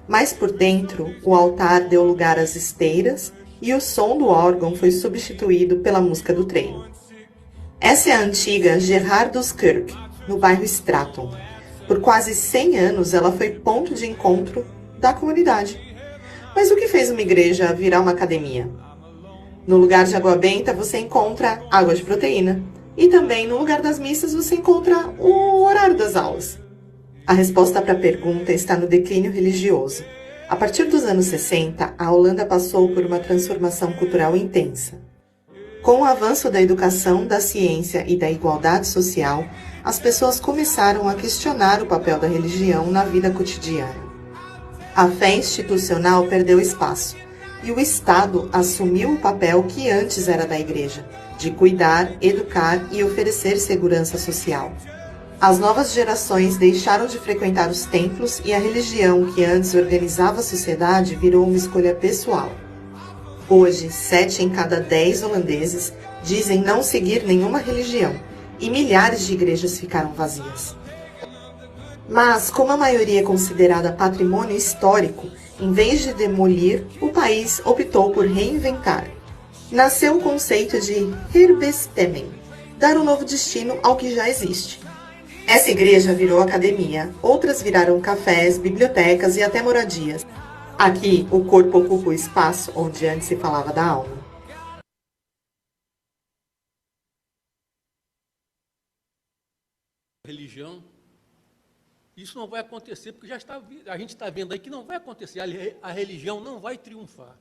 Mas por dentro, o altar deu lugar às esteiras e o som do órgão foi substituído pela música do treino. Essa é a antiga Gerharduskerk, no bairro Straton. Por quase 100 anos ela foi ponto de encontro da comunidade. Mas o que fez uma igreja virar uma academia? No lugar de água benta você encontra água de proteína. E também no lugar das missas você encontra o horário das aulas. A resposta para a pergunta está no declínio religioso. A partir dos anos 60, a Holanda passou por uma transformação cultural intensa. Com o avanço da educação, da ciência e da igualdade social, as pessoas começaram a questionar o papel da religião na vida cotidiana. A fé institucional perdeu espaço e o Estado assumiu o papel que antes era da Igreja, de cuidar, educar e oferecer segurança social. As novas gerações deixaram de frequentar os templos e a religião que antes organizava a sociedade virou uma escolha pessoal. Hoje, 7 em cada 10 holandeses dizem não seguir nenhuma religião e milhares de igrejas ficaram vazias. Mas, como a maioria é considerada patrimônio histórico, em vez de demolir, o país optou por reinventar. Nasceu o conceito de herbestemming, dar um novo destino ao que já existe. Essa igreja virou academia, outras viraram cafés, bibliotecas e até moradias. Aqui, o corpo ocupa o espaço onde antes se falava da alma. Religião, isso não vai acontecer, porque a gente está vendo aí que não vai acontecer, a religião não vai triunfar.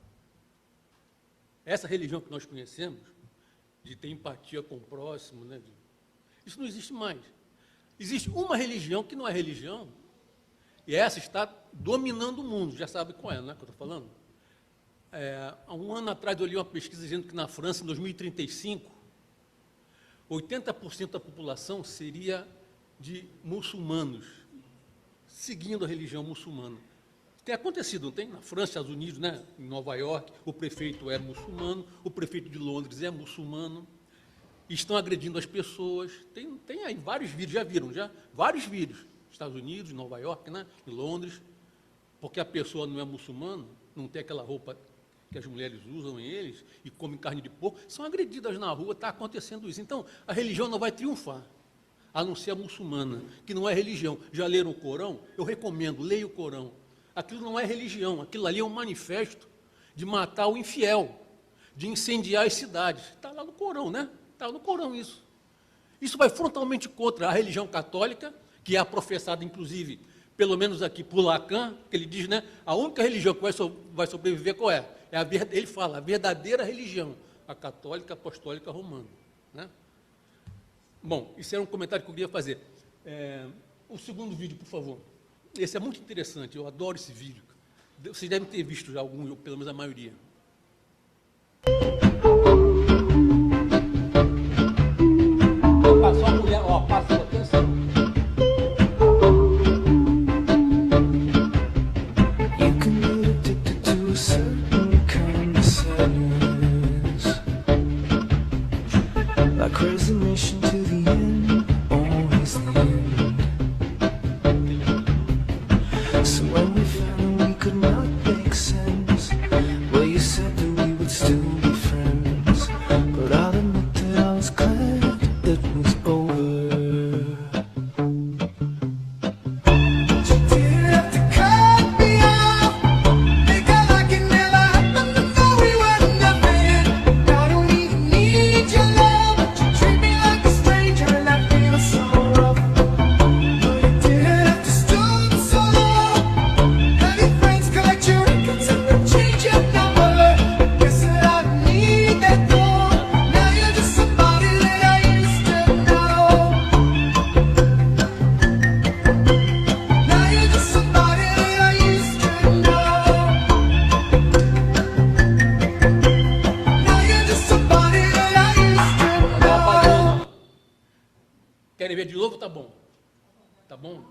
Essa religião que nós conhecemos, de ter empatia com o próximo, né, isso não existe mais. Existe uma religião que não é religião, e essa está dominando o mundo, já sabe qual é, não é que eu estou falando? Há um ano atrás eu li uma pesquisa dizendo que na França, em 2035, 80% da população seria de muçulmanos, seguindo a religião muçulmana. Tem acontecido, não tem? Na França, Estados Unidos, né? Em Nova York, o prefeito é muçulmano, o prefeito de Londres é muçulmano, estão agredindo as pessoas. Tem aí vários vídeos, já viram? Vários vídeos. Estados Unidos, Nova York, né? Em Londres, porque a pessoa não é muçulmana, não tem aquela roupa que as mulheres usam em eles e comem carne de porco, são agredidas na rua, está acontecendo isso. Então, a religião não vai triunfar, a não ser a muçulmana, que não é religião. Já leram o Corão? Eu recomendo, leia o Corão. Aquilo não é religião, aquilo ali é um manifesto de matar o infiel, de incendiar as cidades. Está lá no Corão, né? Está no Corão isso. Isso vai frontalmente contra a religião católica, que é a professada, inclusive, pelo menos aqui por Lacan, que ele diz, né? A única religião que vai sobreviver qual é? Ele fala, a verdadeira religião, a católica, apostólica, romana. Né? Bom, isso era um comentário que eu queria fazer. O segundo vídeo, por favor. Esse é muito interessante, eu adoro esse vídeo. Vocês devem ter visto já algum, ou pelo menos a maioria. Passou a mulher, ó, passou, atenção. Did Querem ver de novo? Tá bom. Tá bom?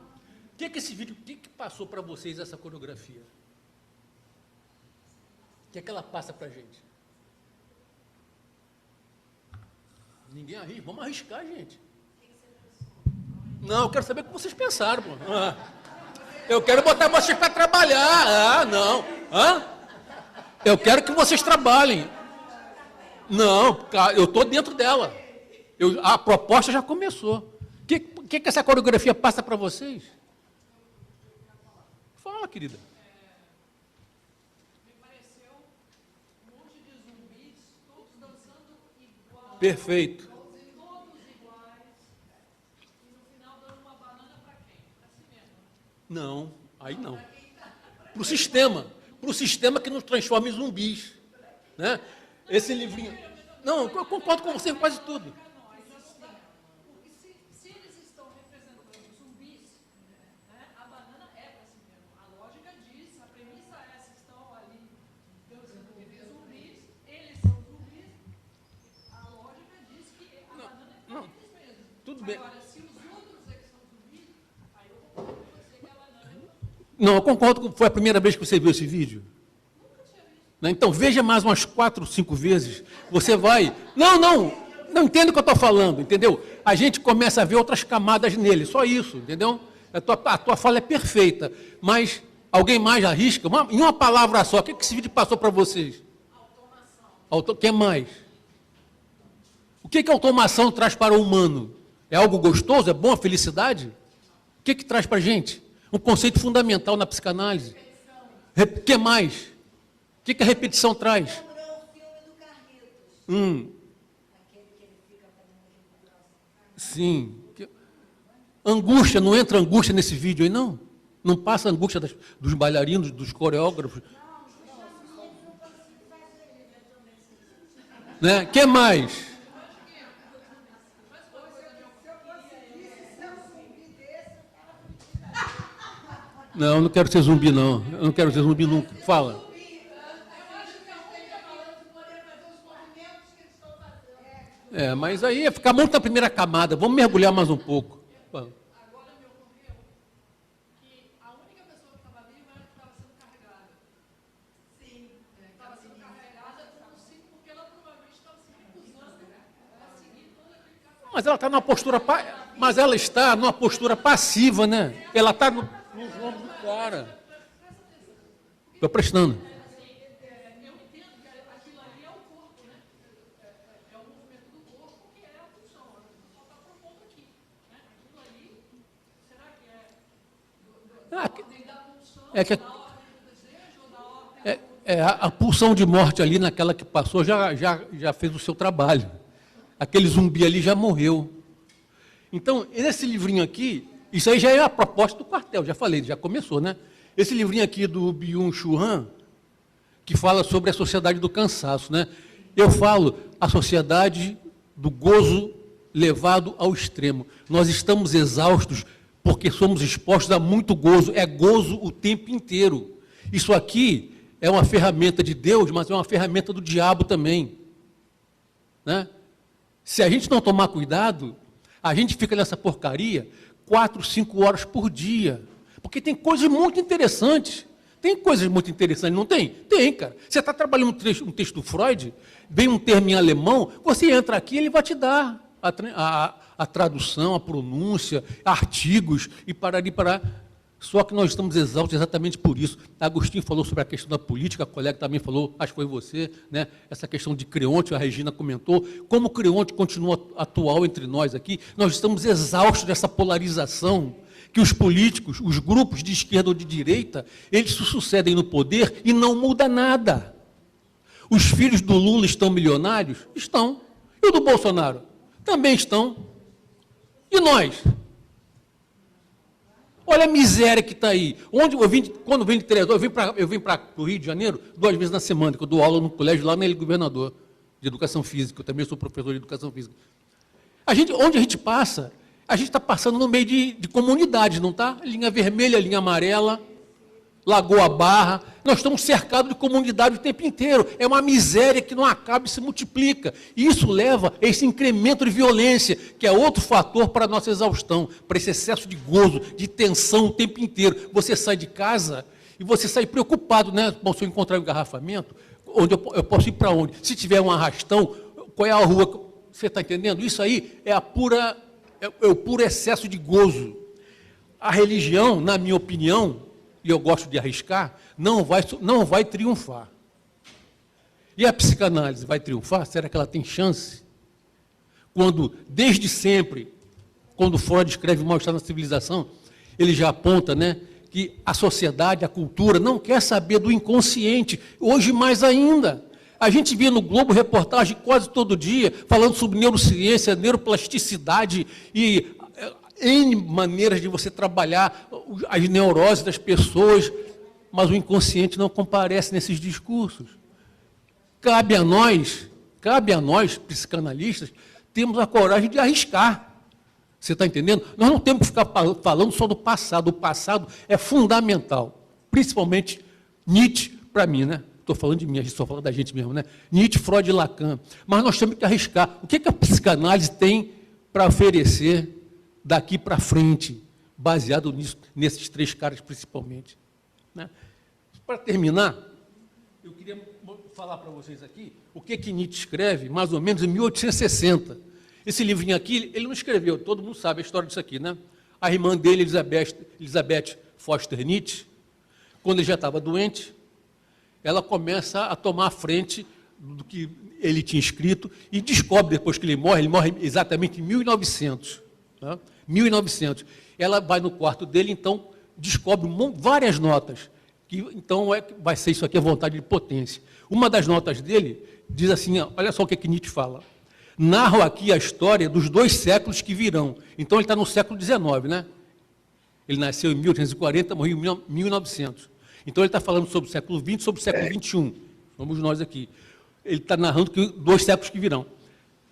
O que esse vídeo, o que passou para vocês essa coreografia? O que é que ela passa para a gente? Ninguém arrisca. Vamos arriscar, gente. Não, eu quero saber o que vocês pensaram, pô. Eu quero botar vocês para trabalhar. Não. Eu quero que vocês trabalhem. Não, eu estou dentro dela. A proposta já começou. O que essa coreografia passa para vocês? Fala, querida. Me pareceu um monte de zumbis, todos dançando igual. Perfeito. Todos iguais. E no final dando uma banana para quem? Para si mesmo. Não, aí não. Para o sistema. Para o sistema que nos transforma em zumbis. Né? Esse livrinho... Não, eu concordo com você em quase tudo. Se eles estão representando zumbis, né, a banana é para si mesmo. A lógica diz, a premissa é, se estão ali dançando zumbis, eles são zumbis, a lógica diz que a banana é para eles mesmos. Tudo bem. Agora, se os outros é que são zumbis, aí eu concordo com você que a banana é... Não, eu concordo que foi a primeira vez que você viu esse vídeo. Então, veja mais umas 4, 5 vezes. Você vai... Não entendo o que eu estou falando, entendeu? A gente começa a ver outras camadas nele, só isso, entendeu? A tua fala é perfeita, mas alguém mais arrisca? Em uma palavra só, o que esse vídeo passou para vocês? Automação. O que mais? O que a automação traz para o humano? É algo gostoso? É bom a felicidade? O que traz para a gente? Um conceito fundamental na psicanálise. O que mais? O que a repetição traz? Sim. Angústia, não entra angústia nesse vídeo aí, não? Não passa a angústia dos bailarinos, dos coreógrafos? Né? Que mais? Não, eu não quero ser zumbi, não. Eu não quero ser zumbi nunca. Fala. Mas aí ia ficar muito na primeira camada. Vamos mergulhar mais um pouco. Agora me ocorreu que a única pessoa que estava viva era que estava sendo carregada. Sim. Estava sendo carregada porque ela provavelmente estava se recusando a seguir todo aquele caminho. Mas ela está numa postura... Mas ela está numa postura passiva, né? Ela está nos ombros do cara. Estou prestando. A pulsão de morte ali, naquela que passou, já fez o seu trabalho. Aquele zumbi ali já morreu. Então, esse livrinho aqui, isso aí já é a proposta do quartel, já falei, já começou, né? Esse livrinho aqui do Byung-Chul Han, que fala sobre a sociedade do cansaço, né? Eu falo a sociedade do gozo levado ao extremo. Nós estamos exaustos porque somos expostos a muito gozo, é gozo o tempo inteiro. Isso aqui é uma ferramenta de Deus, mas é uma ferramenta do diabo também. Né? Se a gente não tomar cuidado, a gente fica nessa porcaria 4, 5 horas por dia. Porque tem coisas muito interessantes. Tem coisas muito interessantes, não tem? Tem, cara. Você está trabalhando um texto do Freud, vem um termo em alemão, você entra aqui, ele vai te dar a tradução, a pronúncia, artigos e parar. Só que nós estamos exaustos exatamente por isso. Agostinho falou sobre a questão da política, a colega também falou, acho que foi você, né? Essa questão de Creonte, a Regina comentou, como Creonte continua atual entre nós aqui, nós estamos exaustos dessa polarização, que os políticos, os grupos de esquerda ou de direita, eles se sucedem no poder e não muda nada. Os filhos do Lula estão milionários? Estão. E o do Bolsonaro? Também estão. E nós? Olha a miséria que está aí. Quando eu vim de Teresópolis, eu vim para o Rio de Janeiro 2 vezes na semana, que eu dou aula no colégio lá na Ilha Governador, de Educação Física. Eu também sou professor de Educação Física. Onde a gente passa, a gente está passando no meio de comunidades, não está? Linha vermelha, linha amarela, Lagoa Barra, Nós estamos cercados de comunidade o tempo inteiro. É uma miséria que não acaba e se multiplica. E isso leva a esse incremento de violência, que é outro fator para a nossa exaustão, para esse excesso de gozo, de tensão o tempo inteiro. Você sai de casa e você sai preocupado, né? Bom, se eu encontrar um engarrafamento, onde eu posso ir para onde? Se tiver um arrastão, qual é a rua? Você está entendendo? Isso aí é o puro excesso de gozo. A religião, na minha opinião, e eu gosto de arriscar, não vai triunfar. E a psicanálise vai triunfar? Será que ela tem chance? Quando, desde sempre, quando Freud escreve Mal-Estar na Civilização, ele já aponta, né, que a sociedade, a cultura, não quer saber do inconsciente, hoje mais ainda. A gente vê no Globo reportagem quase todo dia, falando sobre neurociência, neuroplasticidade e N maneiras de você trabalhar as neuroses das pessoas, mas o inconsciente não comparece nesses discursos. Cabe a nós, psicanalistas, temos a coragem de arriscar. Você está entendendo? Nós não temos que ficar falando só do passado. O passado é fundamental, principalmente Nietzsche, para mim, né? Estou falando de mim, a gente só fala da gente mesmo, né? Nietzsche, Freud e Lacan. Mas nós temos que arriscar. O que a psicanálise tem para oferecer daqui para frente, baseado nesses três caras principalmente? Né? Para terminar, eu queria falar para vocês aqui o que Nietzsche escreve, mais ou menos em 1860. Esse livrinho aqui, ele não escreveu, todo mundo sabe a história disso aqui, né? A irmã dele, Elizabeth Foster Nietzsche, quando ele já estava doente, ela começa a tomar a frente do que ele tinha escrito e descobre, depois que ele morre exatamente em 1900. Tá? 1900. Ela vai no quarto dele, então, descobre várias notas, que então vai ser isso aqui, a vontade de potência. Uma das notas dele diz assim, olha só o que Nietzsche fala. Narro aqui a história dos 2 séculos que virão. Então, ele está no século XIX, né? Ele nasceu em 1840, morreu em 1900. Então, ele está falando sobre o século XX, sobre o século XXI. Somos nós aqui. Ele está narrando 2 séculos que virão.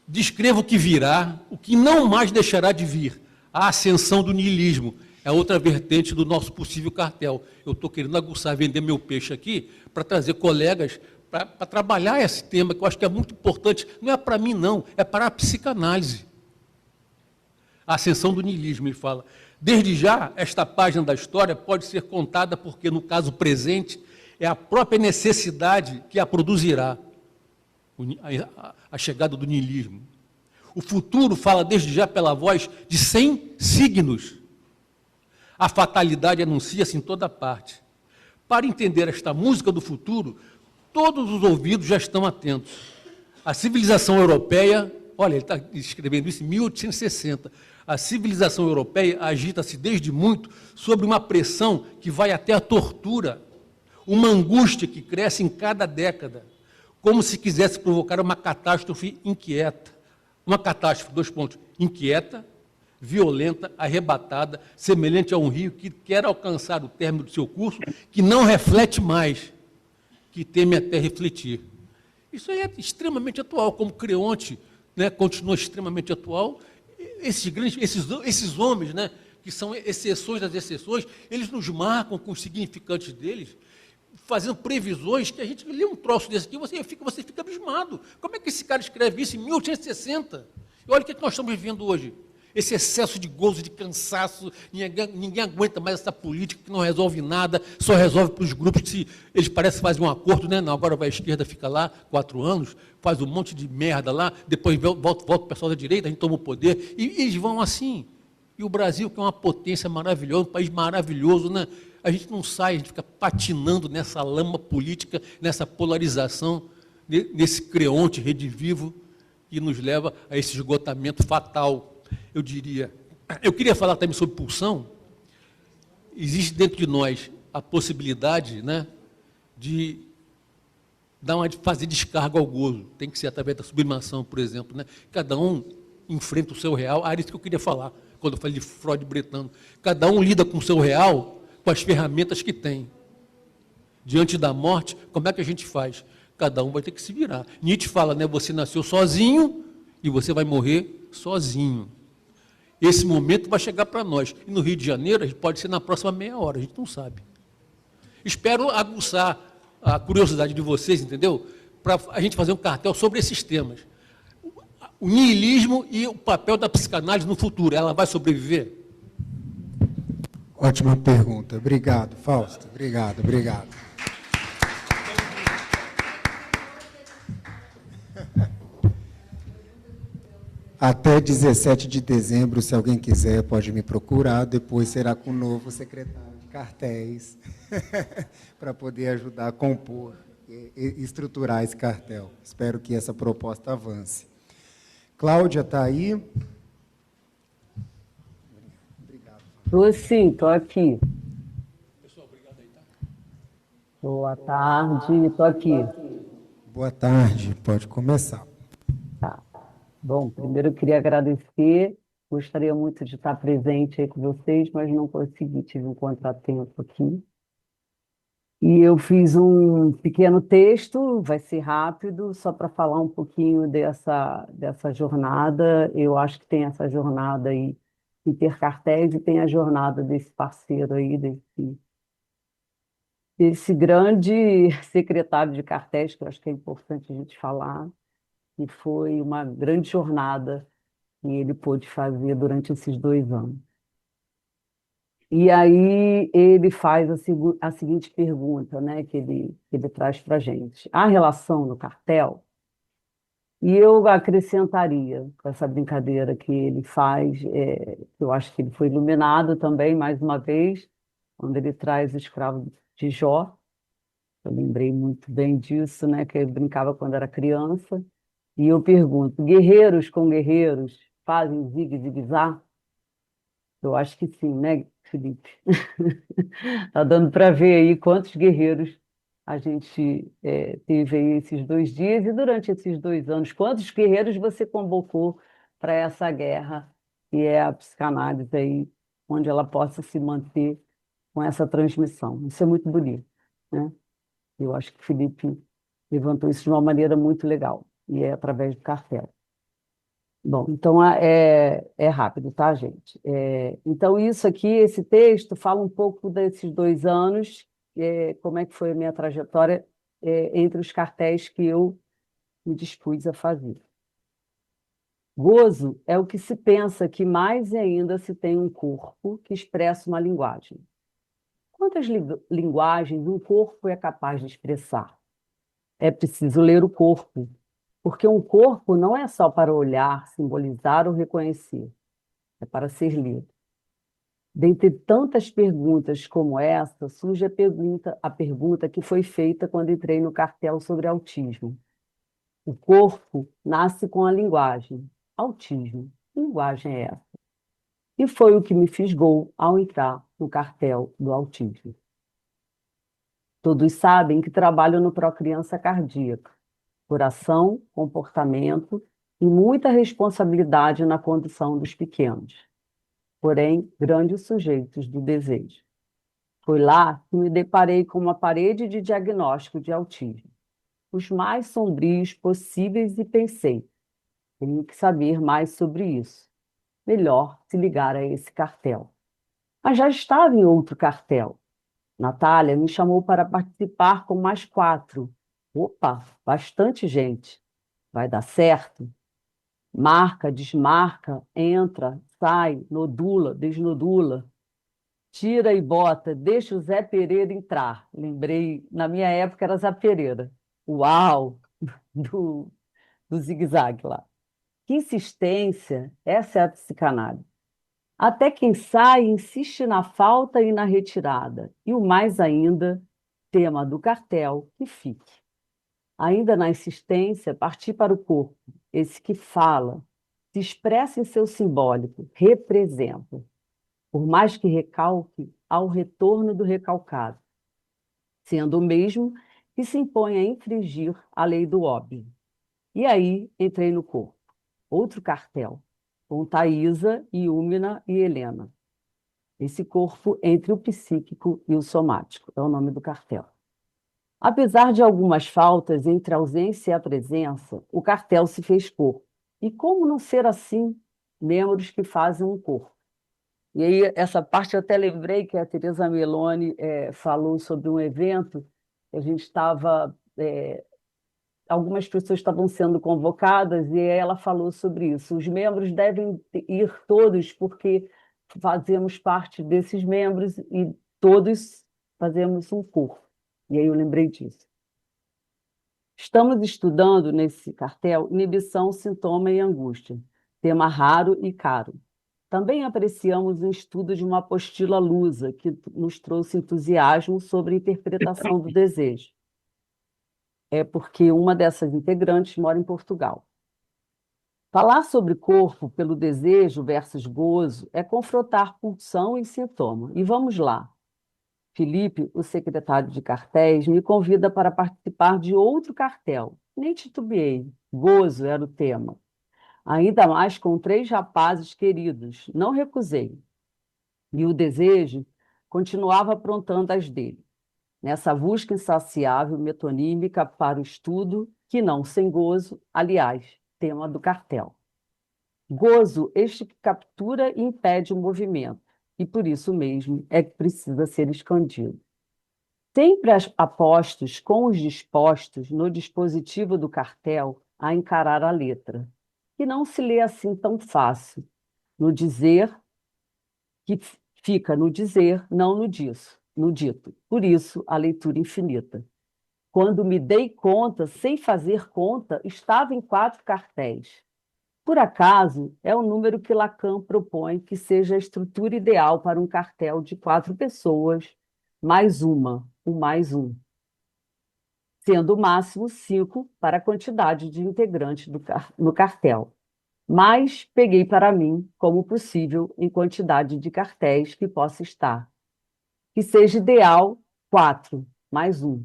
Descreva o que virá, o que não mais deixará de vir. A ascensão do niilismo é outra vertente do nosso possível cartel. Eu estou querendo aguçar, vender meu peixe aqui, para trazer colegas para trabalhar esse tema, que eu acho que é muito importante. Não é para mim, não, é para a psicanálise. A ascensão do niilismo, ele fala. Desde já, esta página da história pode ser contada porque, no caso presente, é a própria necessidade que a produzirá, a chegada do niilismo. O futuro fala desde já pela voz de 100 signos. A fatalidade anuncia-se em toda parte. Para entender esta música do futuro, todos os ouvidos já estão atentos. A civilização europeia, olha, ele está escrevendo isso em 1860, a civilização europeia agita-se desde muito sobre uma pressão que vai até a tortura, uma angústia que cresce em cada década, como se quisesse provocar uma catástrofe inquieta. Uma catástrofe, 2 pontos, inquieta, violenta, arrebatada, semelhante a um rio que quer alcançar o término do seu curso, que não reflete mais, que teme até refletir. Isso aí é extremamente atual, como Creonte, né, continua extremamente atual. Esses homens, né, que são exceções das exceções, eles nos marcam com os significantes deles, fazendo previsões que a gente lê um troço desse aqui, você fica abismado. Como é que esse cara escreve isso em 1860? E olha o que nós estamos vivendo hoje. Esse excesso de gozo, de cansaço, ninguém aguenta mais essa política que não resolve nada, só resolve para os grupos que eles parecem que fazem um acordo, né? Não, agora vai a esquerda, fica lá 4 anos, faz um monte de merda lá, depois volta o pessoal da direita, a gente toma o poder, e eles vão assim. E o Brasil, que é uma potência maravilhosa, um país maravilhoso, né? A gente não sai, a gente fica patinando nessa lama política, nessa polarização, nesse Creonte redivivo, que nos leva a esse esgotamento fatal. Eu diria, eu queria falar também sobre pulsão. Existe dentro de nós a possibilidade, né, de fazer descarga ao gozo. Tem que ser através da sublimação, por exemplo, né? Cada um enfrenta o seu real. Era isso que eu queria falar, quando eu falei de Freud bretano. Cada um lida com o seu real com as ferramentas que tem. Diante da morte, como é que a gente faz? Cada um vai ter que se virar. Nietzsche fala, né, você nasceu sozinho e você vai morrer sozinho. Esse momento vai chegar para nós. E no Rio de Janeiro, a gente pode ser na próxima meia hora, a gente não sabe. Espero aguçar a curiosidade de vocês, entendeu? Para a gente fazer um cartel sobre esses temas. O niilismo e o papel da psicanálise no futuro. Ela vai sobreviver? Ótima pergunta. Obrigado, Fausto. Obrigado. Até 17 de dezembro, se alguém quiser, pode me procurar. Depois será com o novo secretário de cartéis, para poder ajudar a compor e estruturar esse cartel. Espero que essa proposta avance. Cláudia está aí? Estou sim, estou aqui. Boa tarde, estou aqui. Boa tarde, pode começar. Tá. Bom, primeiro eu queria agradecer. Gostaria muito de estar presente aí com vocês, mas não consegui, tive um contratempo aqui. E eu fiz um pequeno texto, vai ser rápido, só para falar um pouquinho dessa jornada. Eu acho que tem essa jornada aí, Intercartéis, e tem a jornada desse parceiro aí, desse grande secretário de cartéis, que eu acho que é importante a gente falar, e foi uma grande jornada que ele pôde fazer durante esses 2 anos. E aí ele faz a seguinte pergunta, né, que ele traz para a gente. A relação no cartel, e eu acrescentaria com essa brincadeira que ele faz, eu acho que ele foi iluminado também, mais uma vez, quando ele traz o escravo de Jó. Eu lembrei muito bem disso, né, que ele brincava quando era criança. E eu pergunto, guerreiros com guerreiros fazem zigue-zigue-zá? Eu acho que sim, né, Felipe? Tá dando para ver aí quantos guerreiros a gente teve aí esses 2 dias, e durante esses 2 anos, quantos guerreiros você convocou para essa guerra, que é a psicanálise aí, onde ela possa se manter com essa transmissão. Isso é muito bonito, né? Eu acho que o Felipe levantou isso de uma maneira muito legal, e é através do cartel. Bom, então é rápido, tá, gente? Então, isso aqui, esse texto, fala um pouco desses 2 anos, como é que foi a minha trajetória entre os cartéis que eu me dispus a fazer. Gozo é o que se pensa que mais ainda se tem um corpo que expressa uma linguagem. Quantas linguagens um corpo é capaz de expressar? É preciso ler o corpo, porque um corpo não é só para olhar, simbolizar ou reconhecer, é para ser lido. Dentre tantas perguntas como essa, surge a pergunta que foi feita quando entrei no cartel sobre autismo. O corpo nasce com a linguagem. Autismo, que linguagem é essa? E foi o que me fisgou ao entrar no cartel do autismo. Todos sabem que trabalho no Procriança Cardíaca. Coração, comportamento e muita responsabilidade na condução dos pequenos, porém grandes sujeitos do desejo. Foi lá que me deparei com uma parede de diagnóstico de autismo, os mais sombrios possíveis, e pensei, tenho que saber mais sobre isso. Melhor se ligar a esse cartel. Mas já estava em outro cartel. Natália me chamou para participar com mais 4. Opa, bastante gente. Vai dar certo? Marca, desmarca, entra, sai, nodula, desnodula. Tira e bota, deixa o Zé Pereira entrar. Lembrei, na minha época era Zé Pereira. Uau! Do zigue-zague lá. Que insistência, essa é a psicanálise. Até quem sai insiste na falta e na retirada. E o mais ainda, tema do cartel, que fique. Ainda na insistência, partir para o corpo, esse que fala, se expressa em seu simbólico, representa. Por mais que recalque, ao retorno do recalcado, sendo o mesmo que se impõe a infringir a lei do óbvio. E aí entrei no corpo. Outro cartel, com Thaisa, Iúmina e Helena. Esse corpo entre o psíquico e o somático, é o nome do cartel. Apesar de algumas faltas entre a ausência e a presença, o cartel se fez corpo. E como não ser assim, membros que fazem um corpo? E aí, essa parte eu até lembrei que a Teresa Meloni falou sobre um evento que a gente estava. Algumas pessoas estavam sendo convocadas e ela falou sobre isso. Os membros devem ir todos, porque fazemos parte desses membros e todos fazemos um corpo. E aí eu lembrei disso. Estamos estudando nesse cartel inibição, sintoma e angústia, tema raro e caro. Também apreciamos um estudo de uma apostila lusa, que nos trouxe entusiasmo sobre a interpretação do desejo. É porque uma dessas integrantes mora em Portugal. Falar sobre corpo pelo desejo versus gozo é confrontar pulsão e sintoma. E vamos lá. Felipe, o secretário de cartéis, me convida para participar de outro cartel. Nem titubeei. Gozo era o tema. Ainda mais com 3 rapazes queridos. Não recusei. E o desejo continuava aprontando as dele. Nessa busca insaciável metonímica para o estudo, que não sem gozo, aliás, tema do cartel. Gozo, este que captura e impede o movimento, e por isso mesmo é que precisa ser escondido. Sempre apostos com os dispostos no dispositivo do cartel a encarar a letra, que não se lê assim tão fácil, no dizer, que fica no dizer, não no dito. Por isso, a leitura infinita. Quando me dei conta, sem fazer conta, estava em 4 cartéis. Por acaso, é o número que Lacan propõe que seja a estrutura ideal para um cartel de 4 pessoas, mais uma, o mais um, sendo o máximo 5 para a quantidade de integrantes no cartel. Mas peguei para mim como possível em quantidade de cartéis que possa estar. Que seja ideal 4, mais um.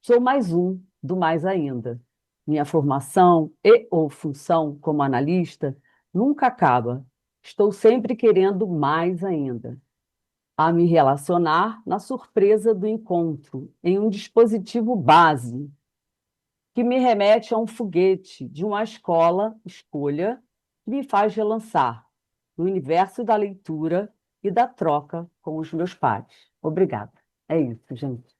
Sou mais um do mais ainda. Minha formação e ou função como analista nunca acaba. Estou sempre querendo mais ainda. A me relacionar na surpresa do encontro, em um dispositivo base, que me remete a um foguete de uma escolha, que me faz relançar no universo da leitura e da troca com os meus pares. Obrigada. É isso, gente.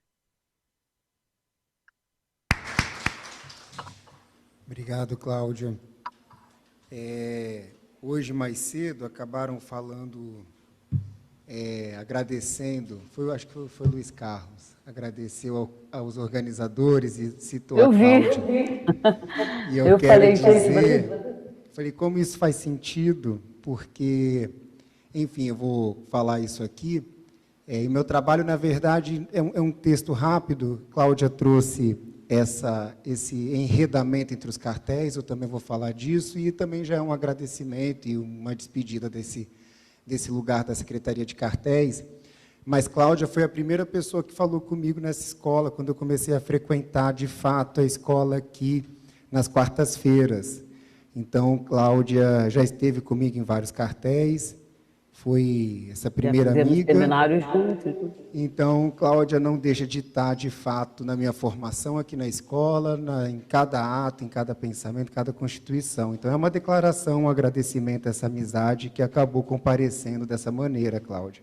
Obrigado, Cláudia. Hoje, mais cedo, acabaram falando, agradecendo, acho que foi o Luiz Carlos, agradeceu aos organizadores e citou a Cláudia. E eu quero falei como isso faz sentido, porque, enfim, eu vou falar isso aqui. E meu trabalho, na verdade, é um texto rápido. Cláudia trouxe esse enredamento entre os cartéis, eu também vou falar disso, e também já é um agradecimento e uma despedida desse lugar da Secretaria de Cartéis. Mas Cláudia foi a primeira pessoa que falou comigo nessa escola, quando eu comecei a frequentar, de fato, a escola aqui, nas quartas-feiras. Então, Cláudia já esteve comigo em vários cartéis, foi essa primeira amiga. Seminários juntos. Então, Cláudia não deixa de estar, de fato, na minha formação aqui na escola, em cada ato, em cada pensamento, em cada constituição. Então, é uma declaração, um agradecimento a essa amizade que acabou comparecendo dessa maneira, Cláudia.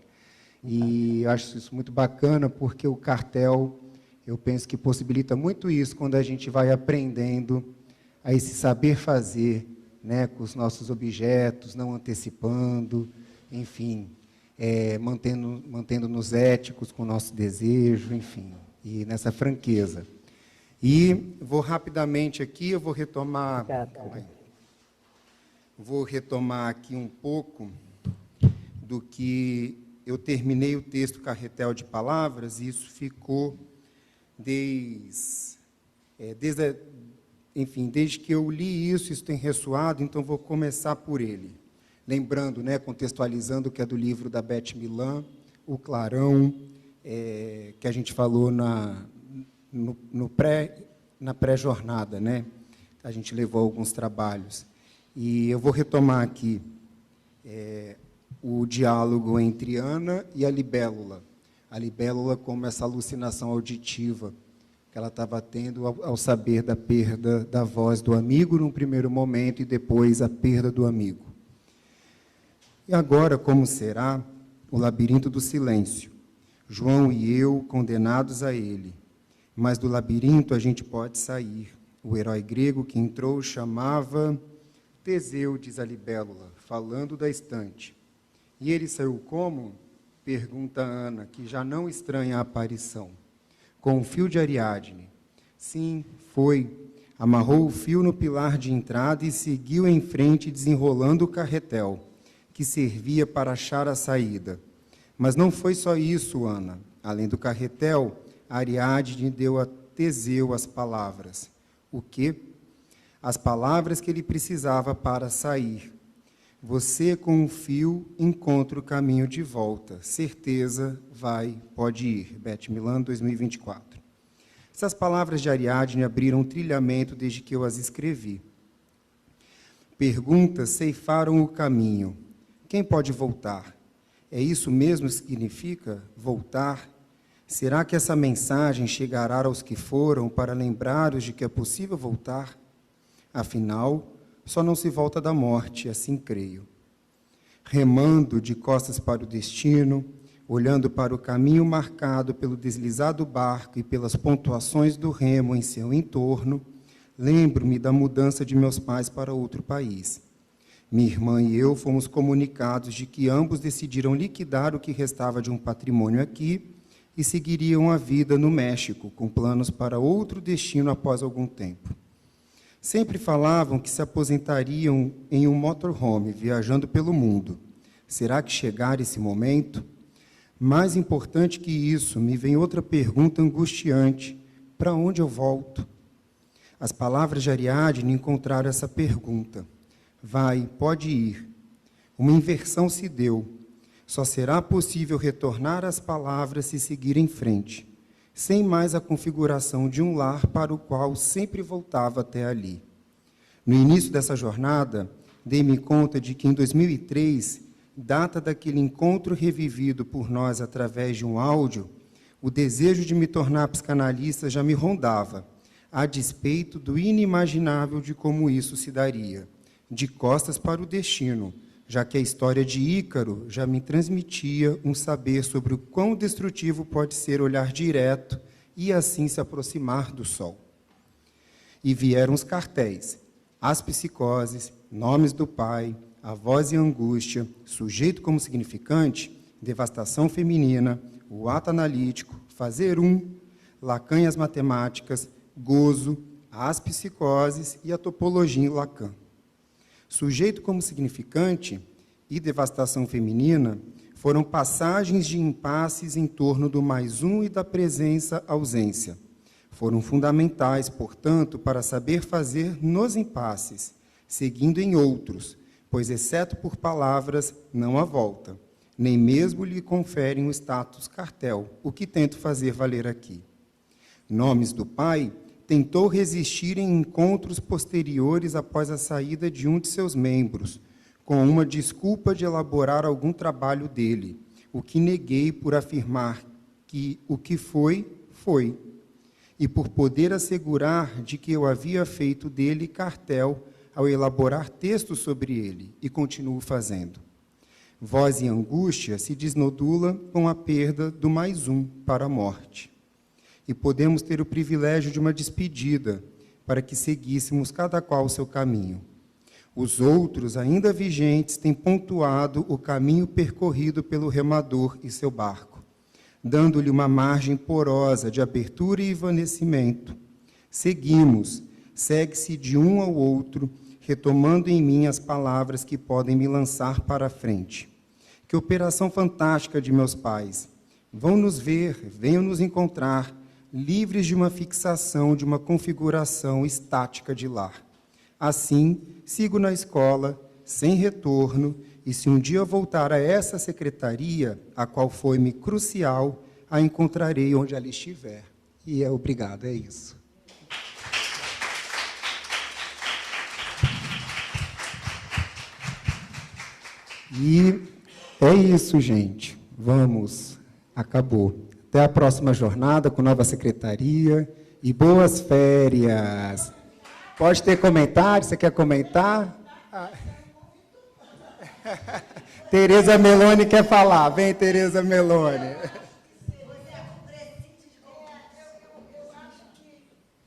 E eu acho isso muito bacana, porque o cartel, eu penso que possibilita muito isso, quando a gente vai aprendendo a esse saber fazer, né, com os nossos objetos, não antecipando, enfim, mantendo-nos éticos com o nosso desejo, enfim, e nessa franqueza. E vou rapidamente aqui, eu vou retomar aqui um pouco do que eu terminei o texto Carretel de Palavras, e isso ficou desde que eu li isso tem ressoado, então vou começar por ele. Lembrando, né, contextualizando, que é do livro da Beth Milan, O Clarão, que a gente falou na pré-jornada, né? A gente levou alguns trabalhos. E eu vou retomar aqui o diálogo entre Ana e a libélula. A libélula como essa alucinação auditiva que ela estava tendo ao saber da perda da voz do amigo num primeiro momento e depois a perda do amigo. E agora, como será o labirinto do silêncio? João e eu condenados a ele. Mas do labirinto a gente pode sair. O herói grego que entrou chamava Teseu, diz a libélula, falando da estante. E ele saiu como? Pergunta Ana, que já não estranha a aparição. Com um fio de Ariadne. Sim, foi. Amarrou o fio no pilar de entrada e seguiu em frente, desenrolando o carretel, que servia para achar a saída. Mas não foi só isso, Ana. Além do carretel, Ariadne deu a Teseu as palavras. O quê? As palavras que ele precisava para sair. Você, com um fio, encontra o caminho de volta. Certeza, pode ir. Beth Milan, 2024. Essas palavras de Ariadne abriram um trilhamento desde que eu as escrevi. Perguntas ceifaram o caminho. Quem pode voltar? É isso mesmo que significa voltar? Será que essa mensagem chegará aos que foram para lembrá-los de que é possível voltar? Afinal, só não se volta da morte, assim creio. Remando de costas para o destino, olhando para o caminho marcado pelo deslizar do barco e pelas pontuações do remo em seu entorno, lembro-me da mudança de meus pais para outro país. Minha irmã e eu fomos comunicados de que ambos decidiram liquidar o que restava de um patrimônio aqui e seguiriam a vida no México, com planos para outro destino após algum tempo. Sempre falavam que se aposentariam em um motorhome, viajando pelo mundo. Será que chegar esse momento? Mais importante que isso, me vem outra pergunta angustiante. Para onde eu volto? As palavras de Ariadne encontraram essa pergunta. Pode ir. Uma inversão se deu. Só será possível retornar às palavras se seguir em frente, sem mais a configuração de um lar para o qual sempre voltava até ali. No início dessa jornada, dei-me conta de que em 2003, data daquele encontro revivido por nós através de um áudio, o desejo de me tornar psicanalista já me rondava, a despeito do inimaginável de como isso se daria. De costas para o destino, já que a história de Ícaro já me transmitia um saber sobre o quão destrutivo pode ser olhar direto e assim se aproximar do sol. E vieram os cartéis, as psicoses, nomes do pai, a voz e angústia, sujeito como significante, devastação feminina, o ato analítico, fazer Lacan e as matemáticas, gozo, as psicoses e a topologia em Lacan. Sujeito como significante e devastação feminina foram passagens de impasses em torno do mais e da presença-ausência. Foram fundamentais, portanto, para saber fazer nos impasses, seguindo em outros, pois, exceto por palavras, não há volta, nem mesmo lhe conferem o status cartel, o que tento fazer valer aqui. Nomes do pai tentou resistir em encontros posteriores após a saída de um de seus membros, com uma desculpa de elaborar algum trabalho dele, o que neguei por afirmar que o que foi, foi, e por poder assegurar de que eu havia feito dele cartel ao elaborar textos sobre ele, e continuo fazendo. Voz e angústia se desnodula com a perda do mais para a morte. E podemos ter o privilégio de uma despedida, para que seguíssemos cada qual o seu caminho. Os outros, ainda vigentes, têm pontuado o caminho percorrido pelo remador e seu barco, dando-lhe uma margem porosa de abertura e evanecimento. Seguimos, segue-se de um ao outro, retomando em mim as palavras que podem me lançar para a frente. Que operação fantástica de meus pais! Vão nos ver, venham nos encontrar, livres de uma fixação, de uma configuração estática de lar. Assim, sigo na escola, sem retorno, e se um dia voltar a essa secretaria, a qual foi-me crucial, a encontrarei onde ela estiver. E obrigado, é isso. E é isso, gente. Vamos. Acabou. Até a próxima jornada com nova secretaria e boas férias. Pode ter comentário? Você quer comentar? Tereza Meloni quer falar. Vem, Tereza Meloni.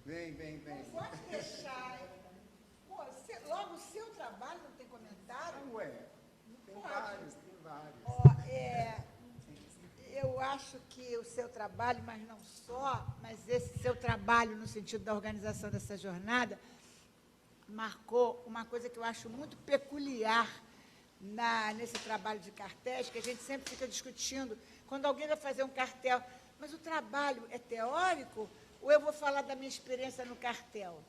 Vem, vem, vem. Pode deixar. Pô, logo o seu trabalho não tem comentário? Ué, tem vários, tem vários. Ó, eu acho que o seu trabalho, mas não só, mas esse seu trabalho no sentido da organização dessa jornada, marcou uma coisa que eu acho muito peculiar nesse trabalho de cartéis, que a gente sempre fica discutindo, quando alguém vai fazer um cartel, mas o trabalho é teórico ou eu vou falar da minha experiência no cartel?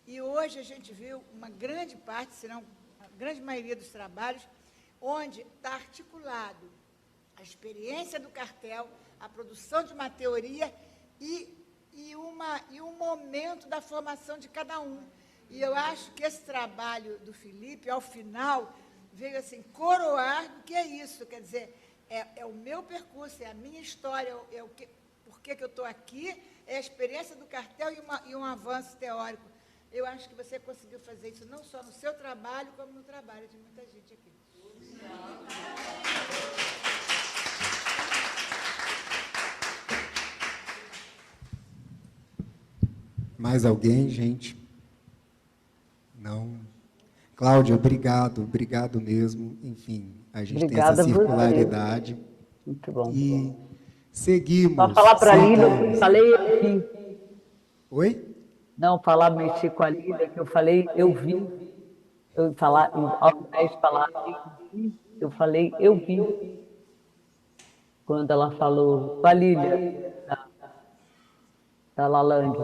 E hoje a gente viu uma grande parte, se não a grande maioria dos trabalhos, onde está articulado a experiência do cartel, a produção de uma teoria e um momento da formação de cada um. E eu acho que esse trabalho do Felipe, ao final, veio assim, coroar do que é isso. Quer dizer, é o meu percurso, é a minha história, por que eu estou aqui, é a experiência do cartel e um avanço teórico. Eu acho que você conseguiu fazer isso não só no seu trabalho, como no trabalho de muita gente aqui. Mais alguém, gente? Não. Cláudia, obrigado mesmo. Enfim, a gente Obrigada tem essa circularidade. Muito bom. E seguimos. Só falar para a Lília, eu falei aqui. Oi? Não, mexer com a Lília, que eu falei, eu vi. Ao invés de falar eu falei, eu vi. Quando ela falou com a Lília, da Lalang.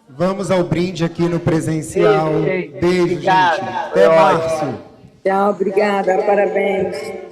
Vamos ao brinde aqui no presencial. Beijo, Obrigada. gente. Até março. Tchau, obrigada, parabéns.